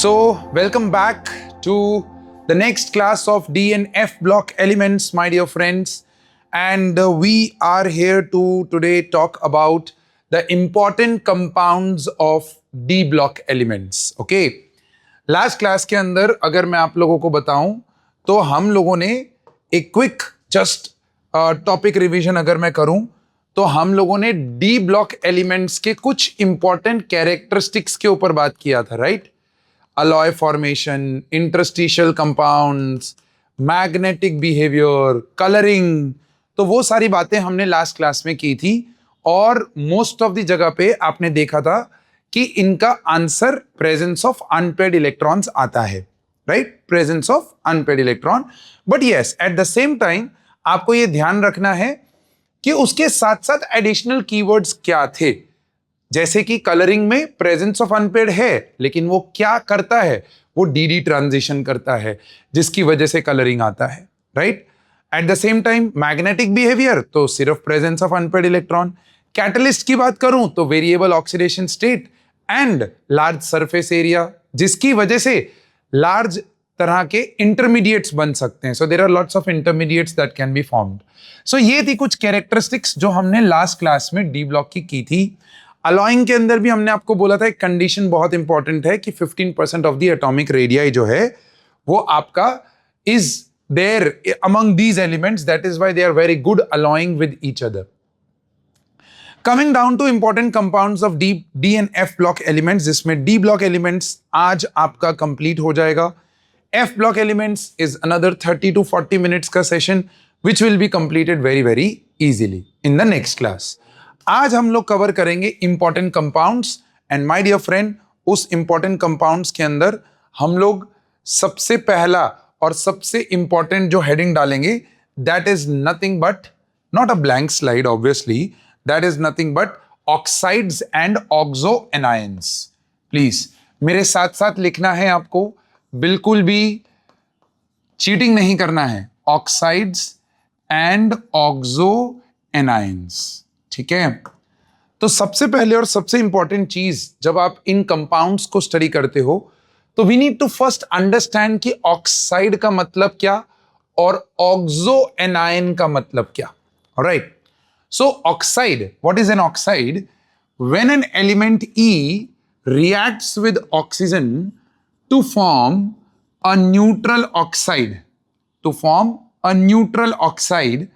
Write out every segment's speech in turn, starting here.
Welcome back to the next class of D and F block elements, my dear friends. And we are here to today talk about the important compounds of D block elements. Okay. Last class के अंदर अगर मैं आप लोगों को बताऊं तो हम लोगों ने एक क्विक जस्ट टॉपिक रिवीजन अगर मैं करूं तो हम लोगों ने डी ब्लॉक एलिमेंट्स के कुछ इंपॉर्टेंट कैरेक्टरिस्टिक्स के ऊपर बात किया था, right? alloy formation, interstitial compounds, magnetic behavior, coloring, तो वो सारी बातें हमने लास्ट क्लास में की थी और मोस्ट ऑफ द जगह पे आपने देखा था कि इनका answer presence of unpaired electrons आता है, right? Presence of unpaired electron. But yes, at the same time आपको ये ध्यान रखना है कि उसके साथ साथ एडिशनल कीवर्ड्स क्या थे, जैसे कि कलरिंग में प्रेजेंस ऑफ अनपेयर्ड है, लेकिन वो क्या करता है? वो डीडी ट्रांजिशन करता है, जिसकी वजह से कलरिंग आता है, right? At the same time magnetic behaviour तो सिर्फ presence of unpaired electron. Catalyst की बात करूं तो variable oxidation state and large surface area, जिसकी वजह से लार्ज तरह के इंटरमीडिएट्स बन सकते हैं। So there are lots of intermediates that can be formed. So ये थी कुछ कैरेक्टरिस्टिक्स जो हमने लास्ट क्लास में डी ब्लॉक की थी। अलॉइंग के अंदर भी हमने आपको बोला था एक कंडीशन बहुत इंपॉर्टेंट है कि 15% ऑफ द एटॉमिक रेडियाई जो है वो आपका is there among these elements, that is why they are very good alloying with each other. Coming down to important compounds of D and F block elements, जिसमें D block elements आज आपका complete हो जाएगा। F block elements is another 30 to 40 minutes का session which will be completed very very easily in the next class. आज हम लोग cover करेंगे important compounds and my dear friend, उस इंपॉर्टेंट कंपाउंड्स के अंदर हम लोग सबसे पहला और सबसे इंपॉर्टेंट जो हेडिंग डालेंगे, that is nothing but not a blank slide obviously, that is nothing but oxides and oxo anions. Please मेरे साथ साथ लिखना है आपको, बिल्कुल भी चीटिंग नहीं करना है। ऑक्साइड्स एंड ऑक्सो एनायंस, ठीक है? तो सबसे पहले और सबसे इंपॉर्टेंट चीज जब आप इन कंपाउंड्स को स्टडी करते हो तो we need to first understand कि ऑक्साइड का मतलब क्या और ऑक्सो एनायन का मतलब क्या। Alright, so oxide, what is an oxide? When an element E reacts with oxygen to form a neutral oxide, to form a neutral oxide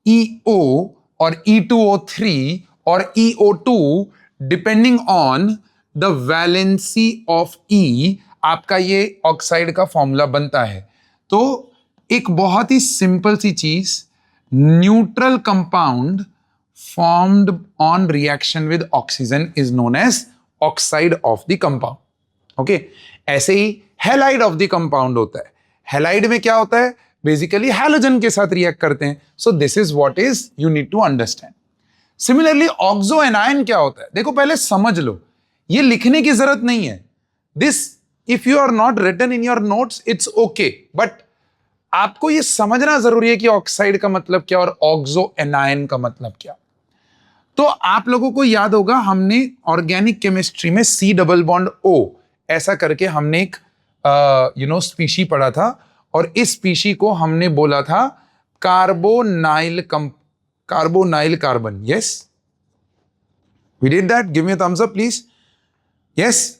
EO or E2O3 or EO2 depending on the valency of E, आपका ये oxide का formula बनता है। तो एक बहुत ही simple सी चीज, neutral compound formed on reaction with oxygen is known as oxide of the compound. Okay, ऐसे ही हैलाइड ऑफ द कंपाउंड होता है। हैलाइड में क्या होता है? बेसिकली हैलोजन के साथ रिएक्ट करते हैं। So this is what is you need to understand. Similarly oxo anion क्या होता है? देखो पहले समझ लो, ये लिखने की जरूरत नहीं है। This if you are not written in your notes it's okay, but आपको ये समझना जरूरी है कि ऑक्साइड का मतलब क्या और ऑक्सो एनायन का मतलब क्या। तो आप लोगों को याद होगा हमने ऑर्गेनिक केमिस्ट्री में C डबल बॉन्ड O ऐसा करके हमने एक स्पीशी पढ़ा था और इस स्पीशी को हमने बोला था carbonyl carbon. Yes, we did that. Give me a thumbs up please. Yes,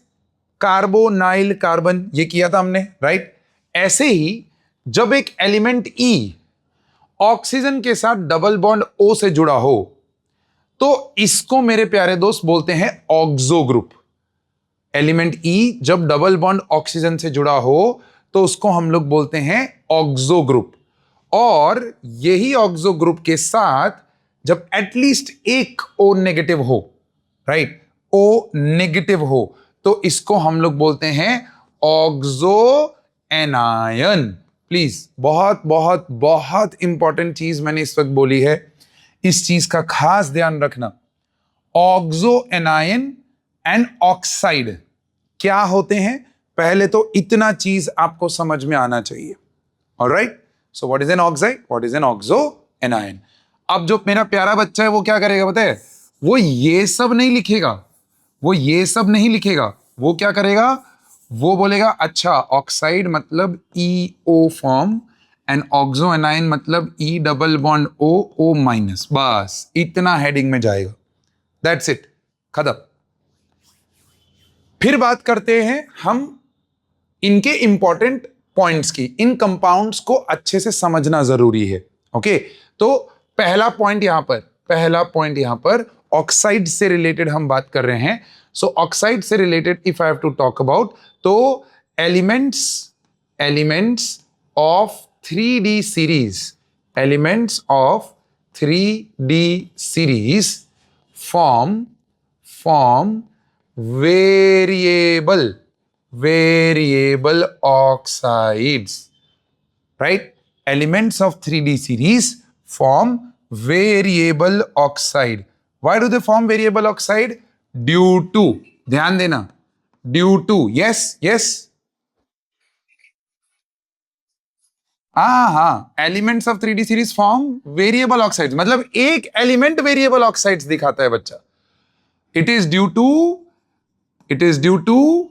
carbonyl carbon, ये किया था हमने, राइट? ऐसे ही जब एक एलिमेंट E ऑक्सीजन के साथ डबल बॉन्ड O से जुड़ा हो तो इसको मेरे प्यारे दोस्त बोलते हैं ऑक्सो ग्रुप। एलिमेंट E जब डबल बॉन्ड ऑक्सीजन से जुड़ा हो तो उसको हम लोग बोलते हैं ऑक्सो ग्रुप। और यही ऑक्सो ग्रुप के साथ जब एटलीस्ट एक O नेगेटिव हो, राइट, O नेगेटिव हो, तो इसको हम लोग बोलते हैं ऑक्सो एनायन। प्लीज बहुत बहुत बहुत इंपॉर्टेंट चीज मैंने इस वक्त बोली है, इस चीज का खास ध्यान रखना। ऑक्सो एनायन एंड ऑक्साइड क्या होते हैं? पहले तो इतना चीज आपको समझ में आना चाहिए। Alright, so what is an oxide, what is N oxo anion. अब जो मेरा प्यारा बच्चा है वो क्या करेगा पता है? वो ये सब नहीं लिखेगा, वो ये सब नहीं लिखेगा, वो क्या करेगा? वो बोलेगा अच्छा ऑक्साइड मतलब EO form and oxo A9 मतलब E double bond O minus, बस इतना हेडिंग में जाएगा, दैट्स इट, खत्म। फिर बात करते हैं हम इनके इंपॉर्टेंट पॉइंट्स की। इन कंपाउंड्स को अच्छे से समझना जरूरी है। ओके, तो पहला पॉइंट यहां पर ऑक्साइड से रिलेटेड हम बात कर रहे हैं। सो ऑक्साइड से related if I have to talk about, तो elements of 3D series, elements of 3D series form variable oxides, right? Elements of 3D series form variable oxide. Why do they form variable oxide? Due to, ध्यान देना, due to, yes, हाँ, elements of 3D series form variable oxides, मतलब एक element variable oxides दिखाता है बच्चा। It is due to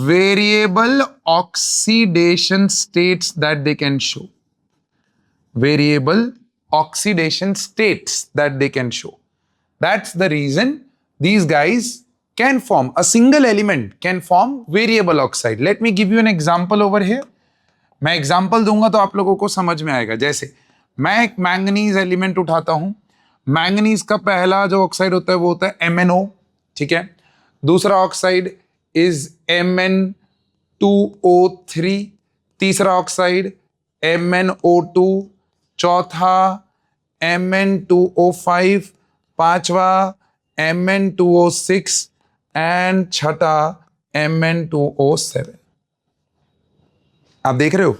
variable oxidation states that they can show. Variable oxidation states that they can show. That's the reason these guys can form, a single element can form variable oxide. Let me give you an example over here. मैं example दूंगा तो आप लोगों को समझ में आएगा। जैसे मैं एक मैंगनीज एलिमेंट उठाता हूं, मैंगनीज का पहला जो ऑक्साइड होता है वो होता है MnO, ठीक है। दूसरा ऑक्साइड इज Mn2O3, तीसरा ऑक्साइड MnO2, चौथा Mn2O5, पांचवा Mn2O6 एंड छठा Mn2O7। आप देख रहे हो,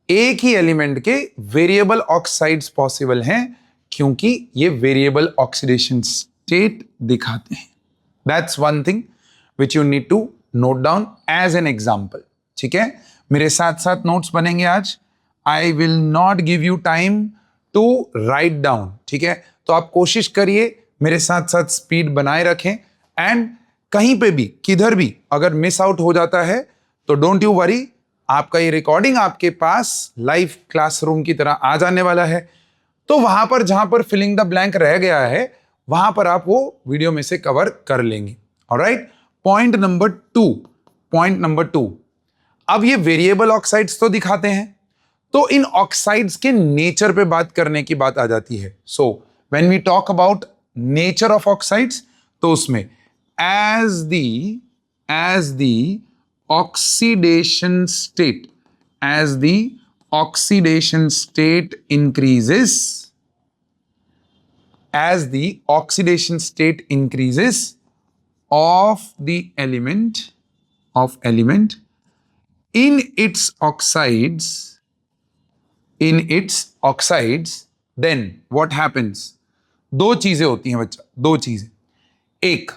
एक ही एलिमेंट के वेरिएबल ऑक्साइड्स पॉसिबल हैं क्योंकि ये वेरिएबल ऑक्सीडेशन स्टेट दिखाते हैं। That's one thing which you need to note down as an example. ठीक है, मेरे साथ साथ नोट्स बनेंगे आज। I will not give you time to write down, ठीक है। तो आप कोशिश करिए मेरे साथ साथ स्पीड बनाए रखें, एंड कहीं पे भी किधर भी अगर मिस आउट हो जाता है तो डोंट यू वरी, आपका ये रिकॉर्डिंग आपके पास लाइव क्लासरूम की तरह आ जाने वाला है। तो वहां पर जहां पर फिलिंग द ब्लैंक रह गया है वहां पर आप वो वीडियो में से कवर कर लेंगे। ऑलराइट, पॉइंट नंबर टू, अब ये वेरिएबल ऑक्साइड्स तो दिखाते हैं, तो इन ऑक्साइड्स के नेचर पे बात करने की बात आ जाती है। So when we talk about nature of oxides, तो उसमें as the oxidation state increases, as the oxidation state increases of the element in its oxides, then what happens? दो चीजें होती हैं बच्चा, दो चीजें। एक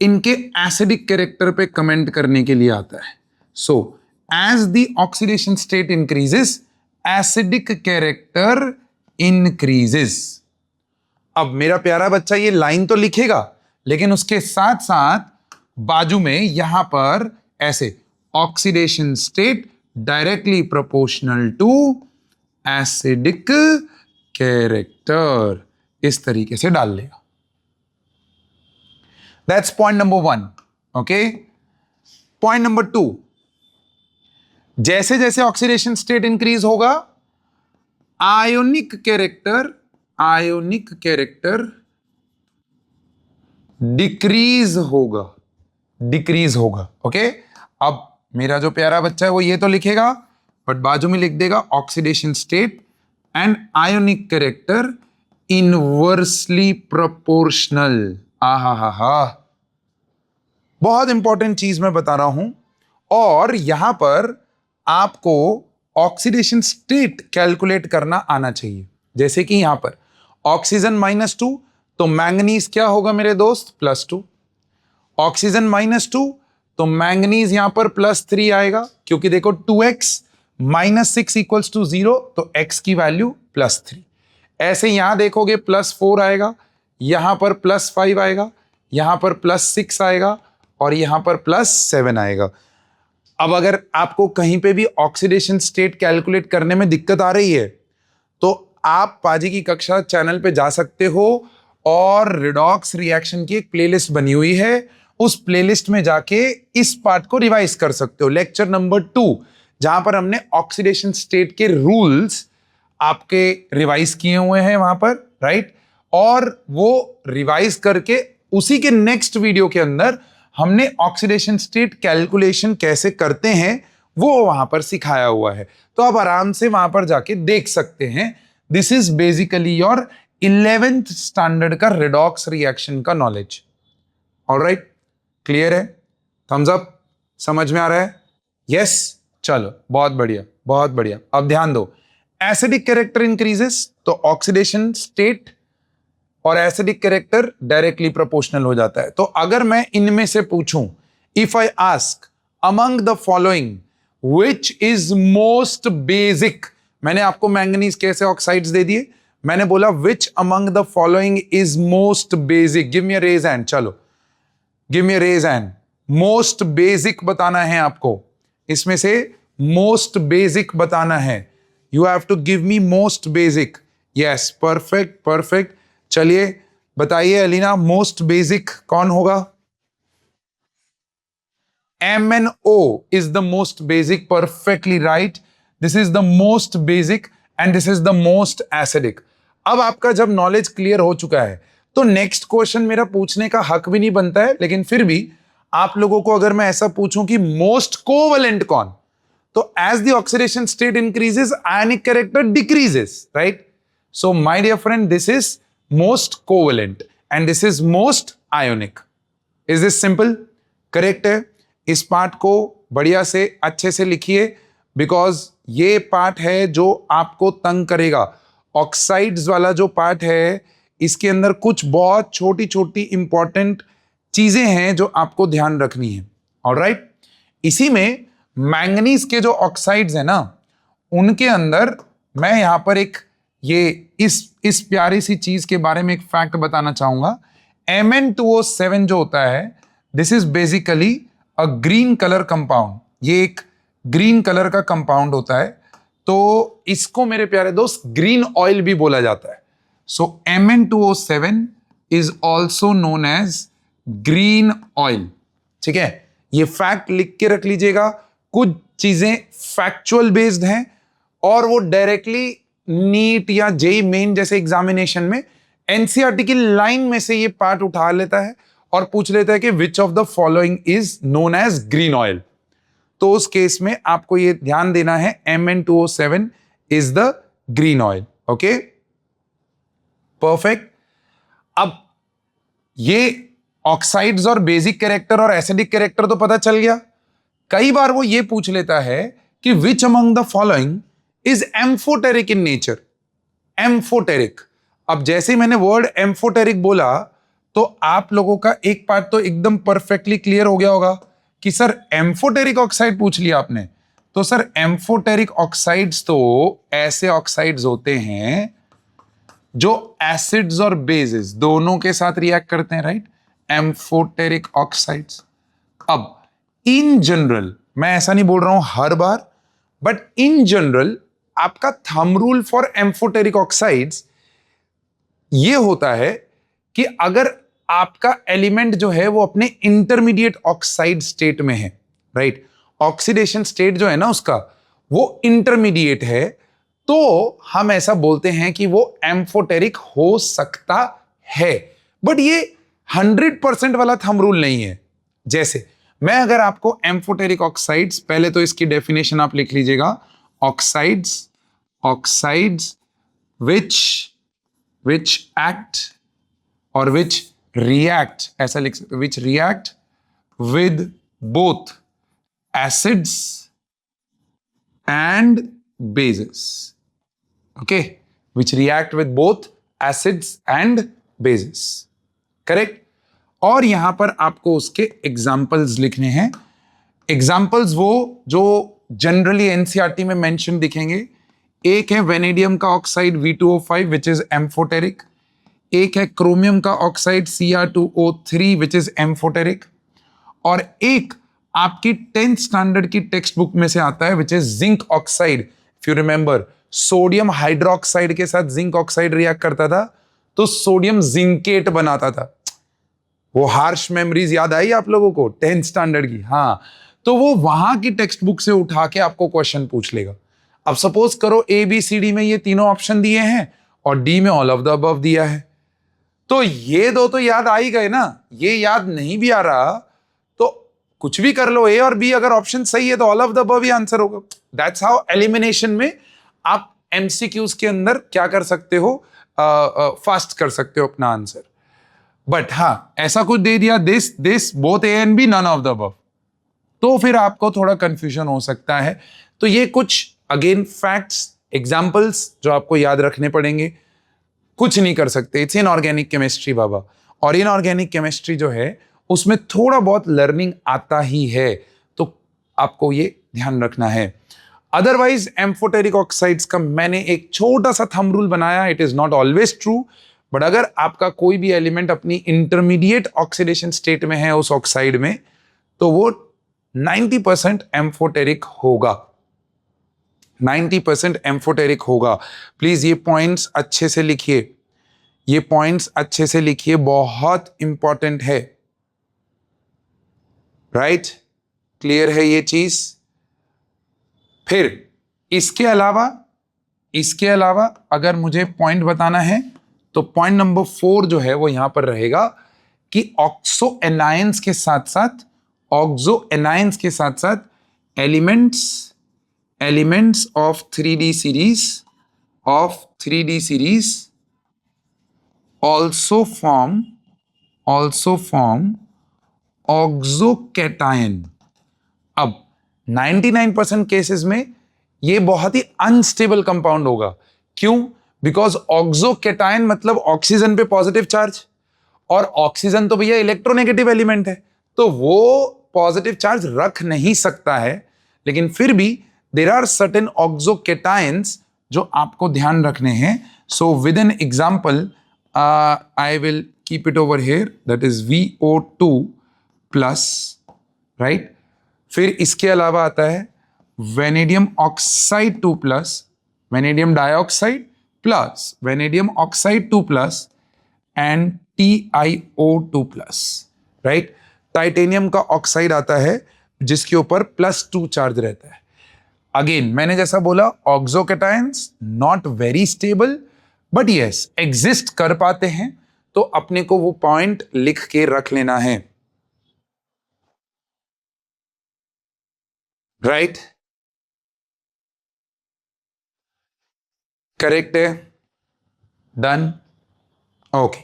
इनके एसिडिक कैरेक्टर पे कमेंट करने के लिए आता है। सो as the oxidation state increases, acidic character increases। अब मेरा प्यारा बच्चा ये लाइन तो लिखेगा, लेकिन उसके साथ साथ बाजू में यहां पर ऐसे oxidation state directly proportional to acidic character, इस तरीके से डाल लेगा। That's point number 1। Okay, point number 2, जैसे जैसे ऑक्सीडेशन स्टेट इंक्रीज होगा, आयोनिक कैरेक्टर डिक्रीज होगा। ओके, अब मेरा जो प्यारा बच्चा है वो ये तो लिखेगा, बट बाजू में लिख देगा oxidation state and ionic character inversely proportional. बहुत इंपॉर्टेंट चीज मैं बता रहा हूं, और यहां पर आपको ऑक्सीडेशन स्टेट कैलकुलेट करना आना चाहिए। जैसे कि यहां पर ऑक्सीजन -2, तो मैंगनीज क्या होगा मेरे दोस्त? +2। ऑक्सीजन -2, तो मैंगनीज यहां पर +3 आएगा, क्योंकि देखो 2x -6 = 0, तो x की वैल्यू +3। ऐसे यहां देखोगे +4 आएगा, यहां पर +5 आएगा, यहां पर +6 आएगा, और यहां पर +7 आएगा। अब अगर आपको कहीं पे भी ऑक्सीडेशन स्टेट कैलकुलेट करने में दिक्कत आ रही है तो आप पाजी की कक्षा चैनल पे जा सकते हो और रिडॉक्स रिएक्शन की एक प्लेलिस्ट बनी हुई है, उस प्लेलिस्ट में जाके इस पार्ट को रिवाइज कर सकते हो। लेक्चर नंबर 2 जहां पर हमने ऑक्सीडेशन स्टेट के रूल्स आपके रिवाइज किए हुए हैं वहां पर, राइट। और वो रिवाइज करके उसी के नेक्स्ट वीडियो के अंदर हमने ऑक्सीडेशन स्टेट कैलकुलेशन कैसे करते हैं वो वहां पर सिखाया हुआ है, तो आप आराम से वहां पर जाके देख सकते हैं। This is basically your 11th standard का रिडॉक्स रिएक्शन का नॉलेज। ऑलराइट, क्लियर है? थम्स अप, समझ में आ रहा है? यस, चलो बहुत बढ़िया बहुत बढ़िया। अब ध्यान दो, एसिडिक कैरेक्टर इंक्रीजेस तो ऑक्सीडेशन स्टेट और एसिडिक कैरेक्टर डायरेक्टली प्रोपोर्शनल हो जाता है। तो अगर मैं इनमें से पूछूं, if I ask among the following which is most basic, मैंने आपको मैंगनीज कैसे ऑक्साइड्स दे दिए, मैंने बोला which among the following is most basic, give me a raise hand, चलो give me a raise hand. Most basic बताना है आपको, इसमें से मोस्ट बेसिक बताना है, you have to give me most basic. Yes, perfect perfect. चलिए बताइए अलीना, मोस्ट बेसिक कौन होगा? MnO is the most basic, perfectly right. This is the most basic and this is the most acidic. अब आपका जब knowledge clear हो चुका है तो नेक्स्ट क्वेश्चन मेरा पूछने का हक भी नहीं बनता है, लेकिन फिर भी आप लोगों को अगर मैं ऐसा पूछूं कि मोस्ट कोवलेंट कौन, तो as the oxidation state increases ionic character decreases, right? So my dear friend, this is most covalent and this is most ionic. Is this simple? Correct है? इस पार्ट को बढ़िया से अच्छे से लिखिए, बिकॉज ये पार्ट है जो आपको तंग करेगा। ऑक्साइड्स वाला जो पार्ट है इसके अंदर कुछ बहुत छोटी छोटी इंपॉर्टेंट चीजें हैं जो आपको ध्यान रखनी है। ऑलराइट, इसी में मैंगनीज के जो ऑक्साइड्स है ना, उनके अंदर मैं यहां पर एक ये इस प्यारी सी चीज के बारे में एक फैक्ट बताना चाहूंगा। Mn2O7 जो होता है, this is basically a green colour compound, ये एक ग्रीन कलर का कंपाउंड होता है, तो इसको मेरे प्यारे दोस्त ग्रीन ऑयल भी बोला जाता है। So Mn2O7 is also known as green oil. ठीक है, ये फैक्ट लिख के रख लीजिएगा। कुछ चीजें फैक्चुअल बेस्ड हैं और वो डायरेक्टली नीट या जेई मेन जैसे एग्जामिनेशन में एनसीईआरटी की लाइन में से ये पार्ट उठा लेता है और पूछ लेता है कि which of the following is known as green oil. तो उस केस में आपको ये ध्यान देना है Mn2O7 is the green oil. Okay, perfect. अब ये ऑक्साइड्स और बेसिक कैरेक्टर और एसिडिक कैरेक्टर तो पता चल गया। कई बार वो ये पूछ लेता है कि विच among the following is amphoteric in nature. Amphoteric, अब जैसे मैंने वर्ड एम्फोटेरिक बोला तो आप लोगों का एक पार्ट तो एकदम परफेक्टली क्लियर हो गया होगा कि सर एम्फोटेरिक ऑक्साइड पूछ लिया आपने, तो सर एम्फोटेरिक ऑक्साइड्स तो ऐसे ऑक्साइड्स होते हैं जो एसिड्स और बेसेस दोनों के साथ रिएक्ट करते हैं, राइट? Amphoteric oxides. अब इन जनरल, मैं ऐसा नहीं बोल रहा हूं हर बार, बट इन जनरल आपका thumb rule for amphoteric oxides ये होता है कि अगर आपका एलिमेंट जो है वो अपने इंटरमीडिएट ऑक्साइड स्टेट में है, राइट? ऑक्सीडेशन स्टेट जो है ना उसका वो इंटरमीडिएट है, तो हम ऐसा बोलते हैं कि वो एम्फोटेरिक हो सकता है। बट ये 100% वाला थंब रूल नहीं है। जैसे मैं अगर आपको एम्फोटेरिक ऑक्साइड्स, पहले तो इसकी डेफिनेशन आप लिख लीजिएगा, oxides which act or which react, ऐसा लिख सकते, which react with both acids and bases. Okay, which react with both acids and bases. Correct? और यहां पर आपको उसके एग्जाम्पल्स लिखने हैं। एग्जाम्पल्स वो जो जनरली एनसीईआरटी में मेंशन दिखेंगे। एक है वेनेडियम का oxide V2O5 which is amphoteric, एक है क्रोमियम का oxide Cr2O3 which is amphoteric, और एक आपकी 10th स्टैंडर्ड की टेक्स्ट बुक में से आता है which is zinc oxide. If you remember, sodium hydroxide के साथ जिंक ऑक्साइड रिएक्ट करता था तो सोडियम जिंकेट बनाता था। वो हार्श मेमोरीज याद आई आप लोगों को 10th स्टैंडर्ड की? हाँ, तो वो वहां की टेक्स्ट बुक से उठा के आपको क्वेश्चन पूछ लेगा। अब सपोज करो ए बी सी डी में ये तीनों ऑप्शन दिए हैं और डी में ऑल ऑफ द अबव दिया है, तो ये दो तो याद आ ही गए ना। ये याद नहीं भी आ रहा तो कुछ भी कर लो, ए और बी, अगर ऑप्शन सही है तो all of the above he answer होगा। दैट्स हाउ एलिमिनेशन में आप एमसीक्यूज के अंदर क्या कर सकते हो, फास्ट कर सकते हो अपना आंसर। बट हाँ, ऐसा कुछ दे दिया this both A and B none of the above, तो फिर आपको थोड़ा कंफ्यूजन हो सकता है। तो ये कुछ अगेन फैक्ट्स, एग्जांपल्स जो आपको याद रखने पड़ेंगे, कुछ नहीं कर सकते। इट्स इनऑर्गेनिक केमिस्ट्री बाबा, और इनऑर्गेनिक केमिस्ट्री जो है उसमें थोड़ा बहुत लर्निंग आता ही है, तो आपको ये ध्यान रखना है। अदरवाइज एम्फोटेरिक ऑक्साइड्स का मैंने एक छोटा सा थंब रूल बनाया, it is not always true, but अगर आपका कोई भी एलिमेंट अपनी इंटरमीडिएट ऑक्सीडेशन स्टेट में है उस ऑक्साइड में, तो वो 90% एम्फोटेरिक होगा, 90% एम्फोटेरिक होगा। प्लीज ये पॉइंट्स अच्छे से लिखिए, ये पॉइंट्स अच्छे से लिखिए, बहुत इंपॉर्टेंट है। राइट, क्लियर है ये चीज? फिर इसके अलावा अगर मुझे पॉइंट बताना है तो पॉइंट नंबर 4 जो है वो यहां पर रहेगा कि ऑक्सो एनायंस के साथ साथ elements of 3D series also form ऑक्सोकैटायन। अब 99% केसेस में ये बहुत ही अनस्टेबल कंपाउंड होगा। क्यों? बिकॉज ऑक्सोकैटायन मतलब ऑक्सीजन पे पॉजिटिव चार्ज, और ऑक्सीजन तो भैया इलेक्ट्रोनेगेटिव एलिमेंट है, तो वो पॉजिटिव चार्ज रख नहीं सकता है। लेकिन फिर भी देयर आर सर्टेन ऑक्सोकैटायंस जो आपको ध्यान रखने हैं। So with an example I will keep it over here, that is VO2 plus, right? फिर इसके अलावा आता है vanadium oxide 2 plus, vanadium dioxide plus vanadium oxide 2 plus and TiO2 plus, right? Titanium का ऑक्साइड आता है जिसके ऊपर +2 चार्ज रहता है। अगेन मैंने जैसा बोला, oxocations not very stable, but yes exist कर पाते हैं, तो अपने को वो पॉइंट लिख के रख लेना है। राइट, करेक्ट है, डन, ओके।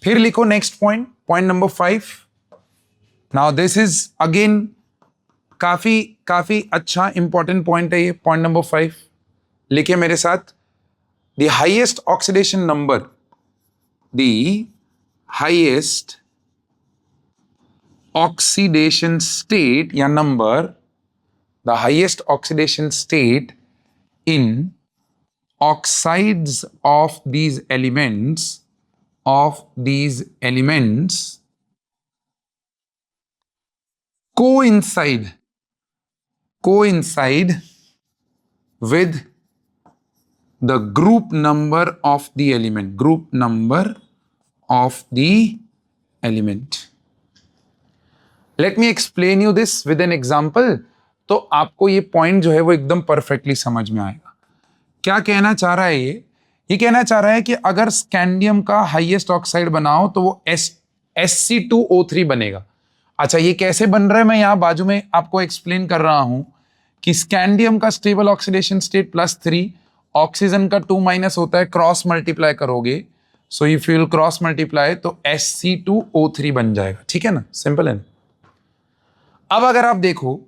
फिर लिखो next point, point number 5। Now this is again काफी अच्छा इंपॉर्टेंट पॉइंट है ये, पॉइंट नंबर 5 लिखिए मेरे साथ। The highest oxidation number, the highest oxidation state या number, the highest oxidation state in oxides of these elements coincide with the group number of the element. Let me explain you this with an example, तो आपको ये point जो है वो एकदम perfectly समझ में आएगा। क्या कहना चाह रहा है ये कहना चाह रहा है कि अगर स्कैंडियम का हाईएस्ट ऑक्साइड बनाओ तो वो Sc2O3 बनेगा। अच्छा, ये कैसे बन रहा है मैं यहां बाजू में आपको एक्सप्लेन कर रहा हूं कि स्कैंडियम का स्टेबल ऑक्सीडेशन स्टेट +3, ऑक्सीजन का 2- होता है, क्रॉस मल्टीप्लाई करोगे, सो if you will cross multiply तो Sc2O3 बन जाएगा। ठीक है ना, सिंपल है ना। अब अगर आप देखो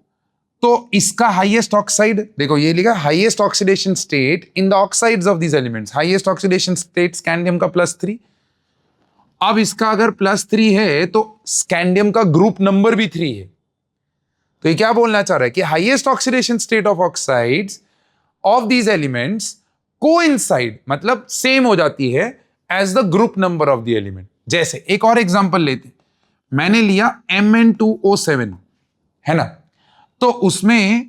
तो इसका हाईएस्ट ऑक्साइड देखो, ये लिखा highest oxidation state in the oxides of these elements, highest oxidation state scandium का +3। अब इसका अगर +3 है तो स्कैंडियम का ग्रुप नंबर भी 3 है। तो ये क्या बोलना चाह रहा है कि highest oxidation state of oxides of these elements coincide, मतलब सेम हो जाती है as the group number of the element. जैसे एक और एग्जांपल लेते हैं, मैंने लिया Mn2O7, है ना, तो उसमें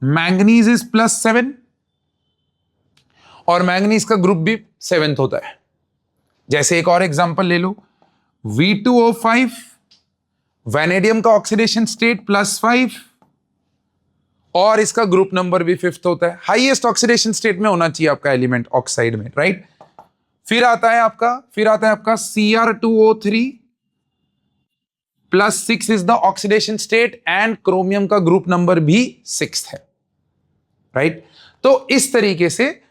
मैंगनीज इज +7 और मैंगनीज का ग्रुप भी 7th होता है। जैसे एक और एग्जांपल ले लो, V2O5, वैनेडियम का ऑक्सीडेशन स्टेट +5 और इसका ग्रुप नंबर भी 5th होता है। हाईएस्ट ऑक्सीडेशन स्टेट में होना चाहिए आपका एलिमेंट ऑक्साइड में, राइट। फिर आता है आपका Cr2O3 +6 is the oxidation state and chromium का ग्रुप नंबर भी 6th है, राइट। तो इस तरीके से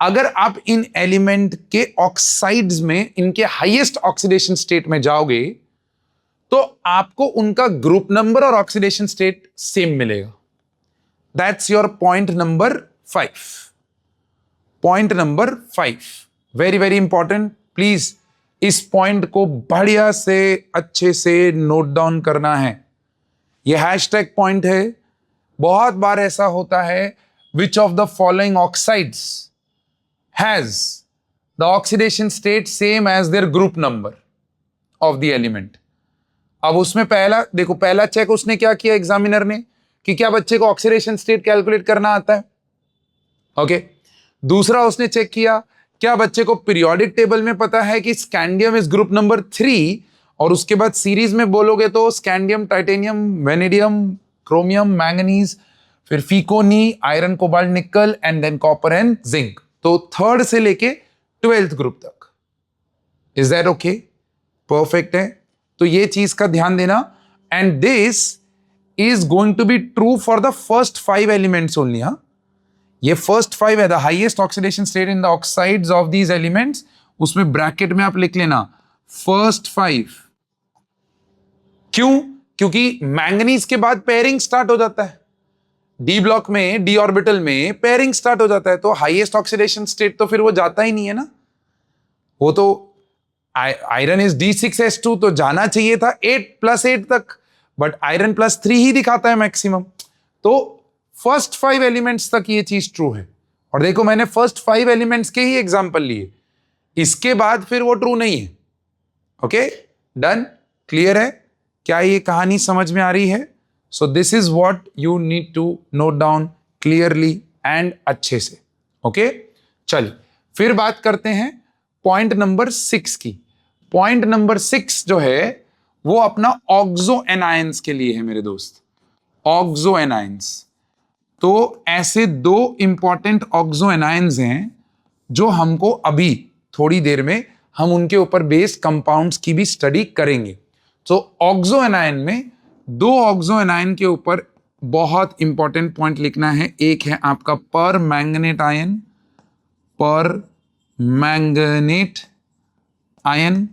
अगर आप इन एलिमेंट के ऑक्साइड्स में इनके हाईएस्ट ऑक्सीडेशन स्टेट में जाओगे तो आपको उनका ग्रुप नंबर और ऑक्सीडेशन स्टेट सेम मिलेगा। That's your point number 5। Point number 5 very very important, please इस पॉइंट को बढ़िया से अच्छे से नोट डाउन करना है। यह हैशटैग पॉइंट है। बहुत बार ऐसा होता है, which of the following oxides has the oxidation state same as their group number of the element. अब उसमें पहला देखो, पहला चेक उसने क्या किया एग्जामिनर ने कि क्या बच्चे को ऑक्सीडेशन स्टेट कैलकुलेट करना आता है, ओके। दूसरा उसने चेक किया क्या बच्चे को पीरियोडिक टेबल में पता है कि स्कैंडियम इज ग्रुप नंबर 3 और उसके बाद सीरीज में बोलोगे तो scandium, titanium, vanadium, chromium, manganese, फिर फीकोनी, iron, cobalt, nickel and then copper and zinc. तो 3rd से लेके 12th ग्रुप तक। Is that okay? परफेक्ट है। तो ये चीज का ध्यान देना and this is going to be true for the first 5 elements only. हाँ, ये फर्स्ट 5 है, the highest oxidation state in the oxides of these elements. उसमें ब्रैकेट में आप लिख लेना फर्स्ट 5। क्यों? क्योंकि मैंगनीज के बाद पेयरिंग स्टार्ट हो जाता है, डी ब्लॉक में, डी ऑर्बिटल में पेयरिंग स्टार्ट हो जाता है, तो हाईएस्ट ऑक्सीडेशन स्टेट तो फिर वो जाता ही नहीं है ना। वो तो आयरन इज D6S2 तो जाना चाहिए था 8+8 तक, बट आयरन +3 ही दिखाता है मैक्सिमम। तो फर्स्ट 5 एलिमेंट्स तक ये चीज ट्रू है। और देखो मैंने फर्स्ट 5 एलिमेंट्स के ही एग्जांपल लिए, इसके बाद फिर वो ट्रू नहीं है। ओके, डन, क्लियर है? क्या ये कहानी समझ में आ रही है? So this is what you need to note down clearly and अच्छे से। ओके, चलिए फिर बात करते हैं पॉइंट नंबर 6 की। पॉइंट नंबर 6 जो है वो अपना ऑक्सो एनायंस के लिए है मेरे दोस्त। ऑक्सो एनायंस, तो ऐसे 2 इंपॉर्टेंट ऑक्सो एनायंस हैं जो हमको अभी थोड़ी देर में हम उनके ऊपर बेस्ड कंपाउंड्स की भी स्टडी करेंगे। तो ऑक्सो एनायन में 2 ऑक्सो एनायन के ऊपर बहुत इंपॉर्टेंट पॉइंट लिखना है। एक है आपका पर मैंगनेट आयन, पर मैंगनेट आयन,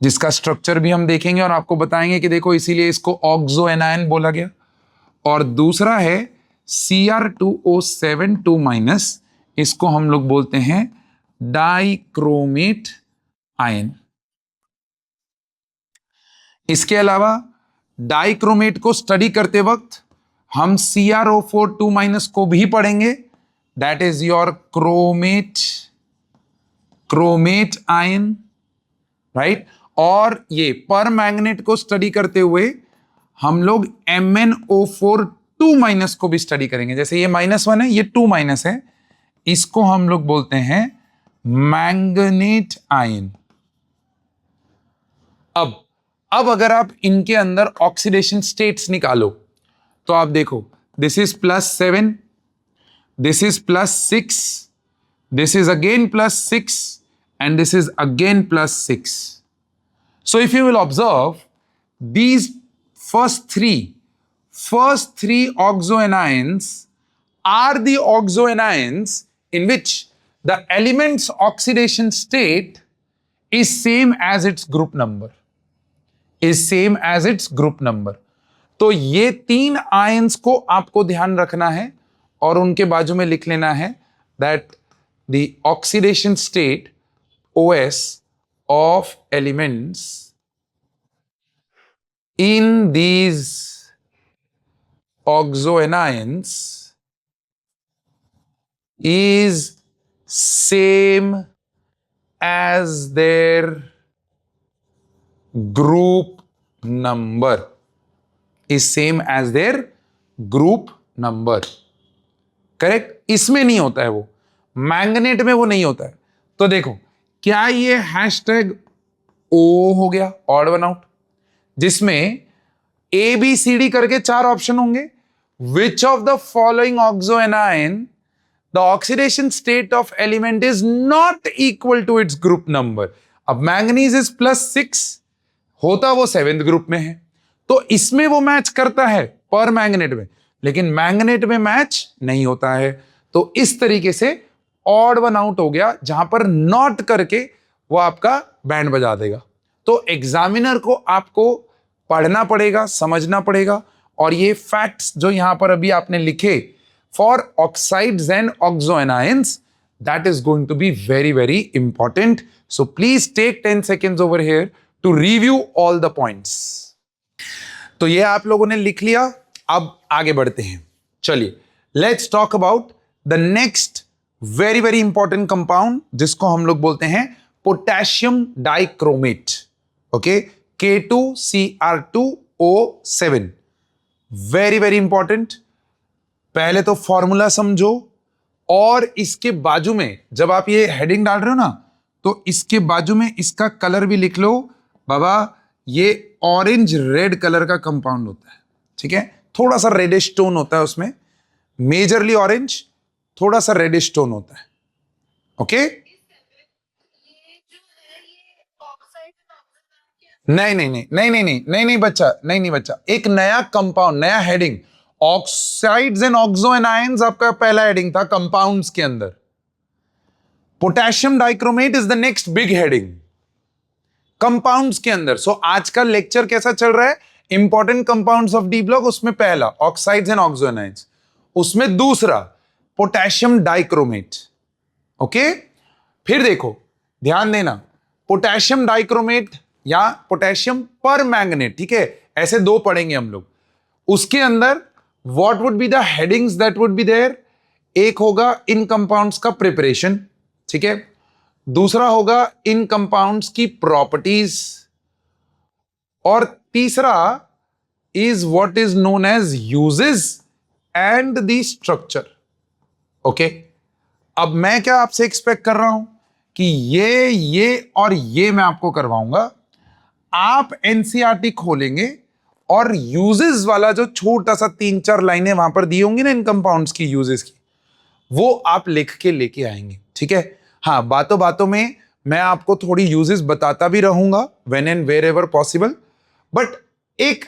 जिसका स्ट्रक्चर भी हम देखेंगे और आपको बताएंगे कि देखो इसीलिए इसको ऑक्सो एनायन बोला गया। और दूसरा है Cr2O7 2-, इसको हम लोग बोलते हैं डाइक्रोमेट आयन। इसके अलावा डाइक्रोमेट को स्टडी करते वक्त हम CrO4 2- को भी पढ़ेंगे, that is your chromate ion, right. और ये पर मैंगनेट को स्टडी करते हुए हम लोग MnO4 2- को भी स्टडी करेंगे। जैसे ये -1 है, ये 2- है, इसको हम लोग बोलते हैं मैंगनेट आयन। अब अगर आप इनके अंदर ऑक्सीडेशन स्टेट्स निकालो तो आप देखो, this is +7, this is +6, this is again +6 and this is again +6. So if you will observe these first three oxoanions are the oxoanions in which the element's oxidation state is same as its group number, तो ये 3 ions को आपको ध्यान रखना है और उनके बाजू में लिख लेना है that the oxidation state OS of elements in these oxoanions is same as their group number is same as their group number. Correct? इसमें नहीं होता है वो, मैग्नेट में वो नहीं होता है. तो देखो, क्या ये हैशटैग ओ हो गया ऑड वन आउट, जिसमें ए बी सी डी करके 4 ऑप्शन होंगे. Which of the following oxo anion the oxidation state of element is not equal to its group number. अब मैंगनीज इज +6, होता वो 7th ग्रुप में है, तो इसमें वो मैच करता है पर मैग्नेट में, लेकिन मैग्नेट में मैच नहीं होता है. तो इस तरीके से ऑड वन आउट हो गया, जहां पर नॉट करके वो आपका बैंड बजा देगा. तो एग्जामिनर को आपको पढ़ना पड़ेगा, समझना पड़ेगा, और ये फैक्ट्स जो यहां पर अभी आपने लिखे for oxides and oxo anions, that is going to be very very important. So please take 10 seconds over here to review all the points. तो ये आप लोगों ने लिख लिया. अब आगे बढ़ते हैं. चलिए, let's talk about the next very very important compound, जिसको हम लोग बोलते हैं potassium dichromate. Okay, K2Cr2O7. Very very important. पहले तो फॉर्मूला समझो, और इसके बाजू में जब आप ये हेडिंग डाल रहे हो ना, तो इसके बाजू में इसका कलर भी लिख लो बाबा. ये ऑरेंज रेड कलर का कंपाउंड होता है, ठीक है. थोड़ा सा रेडिश टोन होता है उसमें, मेजरली ऑरेंज, थोड़ा सा रेडिश टोन होता है. ओके, नहीं बच्चा, नहीं बच्चा, एक नया कंपाउंड, नया heading. Oxides and oxo anions आपका पहला हेडिंग था कंपाउंड्स के अंदर. Potassium dichromate is the next big heading compounds के अंदर. सो आज का लेक्चर कैसा चल रहा है? Important compounds of D block, उसमें पहला ऑक्साइड्स एंड ऑक्सो एनायंस, उसमें दूसरा पोटेशियम डाइक्रोमेट. ओके, फिर देखो, ध्यान देना, पोटेशियम डाइक्रोमेट या पोटेशियम पर मैंगनेट, ठीक है, ऐसे दो पढ़ेंगे हम लोग. उसके अंदर what would be the headings that would be there? एक होगा इन कंपाउंड्स का प्रिपरेशन, ठीक है. दूसरा होगा इन कंपाउंड्स की प्रॉपर्टीज, और तीसरा is what is known as uses and the structure. Okay, अब मैं क्या आपसे एक्सपेक्ट कर रहा हूं कि ये और ये मैं आपको करवाऊंगा. आप एनसीईआरटी खोलेंगे और यूजेस वाला जो छोटा सा 3-4 लाइनें वहां पर दी होंगी ना इन कंपाउंड्स की यूजेस की, वो आप लिख के लेके आएंगे, ठीक है. हाँ, बातों बातों में मैं आपको थोड़ी यूजेस बताता भी रहूंगा when and wherever possible, but एक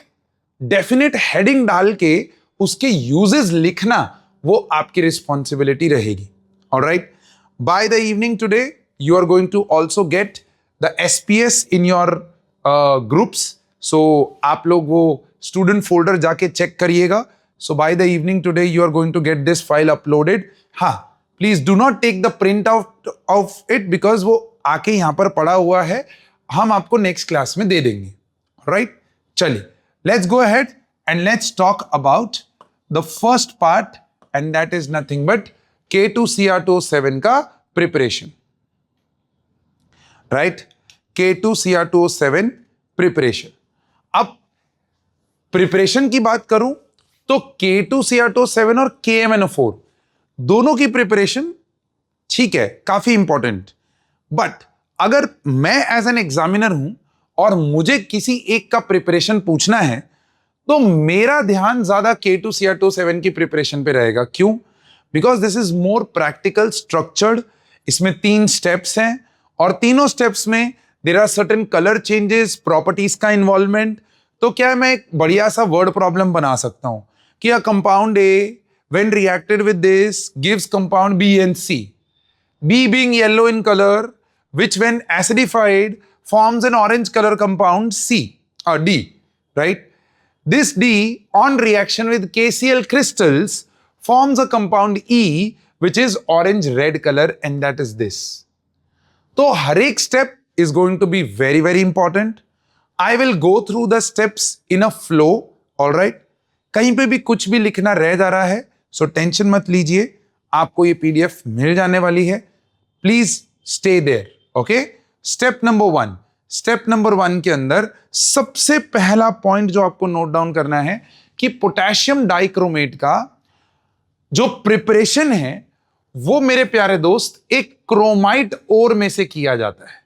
डेफिनेट हेडिंग डाल के उसके यूजेस लिखना वो आपकी रिस्पॉन्सिबिलिटी रहेगी. Alright, by the evening today you are going to also get the SPS in your groups. So आप लोग वो स्टूडेंट फोल्डर जाके चेक करिएगा. So by the evening today you are going to get this file uploaded. हाँ, please do not take the print out of it, because वो आके यहां पर पड़ा हुआ है, हम आपको नेक्स्ट क्लास में दे देंगे. राइट, चलिए, let's go ahead and let's talk about the first part, and that is nothing but K2Cr2O7 का प्रिपरेशन. Right, K2Cr2O7 preparation. अब प्रिपरेशन की बात करूं तो K2Cr2O7 और KMnO4 दोनों की प्रिपरेशन ठीक है, काफी इंपॉर्टेंट. बट अगर मैं एज एन एग्जामिनर हूं और मुझे किसी एक का प्रिपरेशन पूछना है, तो मेरा ध्यान ज्यादा K2Cr2O7 की प्रिपरेशन पे रहेगा. क्यों? Because this is more practical, structured. इसमें 3 स्टेप्स हैं, और तीनों स्टेप्स में there are certain colour changes, properties का इन्वॉल्वमेंट. तो क्या मैं एक बढ़िया सा वर्ड प्रॉब्लम बना सकता हूं कि a compound A when reacted with this gives compound B and C. B being yellow in color, which when acidified forms an orange color compound C or D, right? This D on reaction with KCl crystals forms a compound E, which is orange red color, and that is this. So har ek step is going to be very very important. I will go through the steps in a flow, all right? कहीं पे भी कुछ भी लिखना रह जा रहा है, सो टेंशन मत लीजिए, आपको ये PDF मिल जाने वाली है. Please stay there. Okay, step number 1, step number 1 के अंदर सबसे पहला पॉइंट जो आपको नोट डाउन करना है कि पोटेशियम डाइक्रोमेट का जो प्रिपरेशन है वो मेरे प्यारे दोस्त एक क्रोमाइट ओर में से किया जाता है,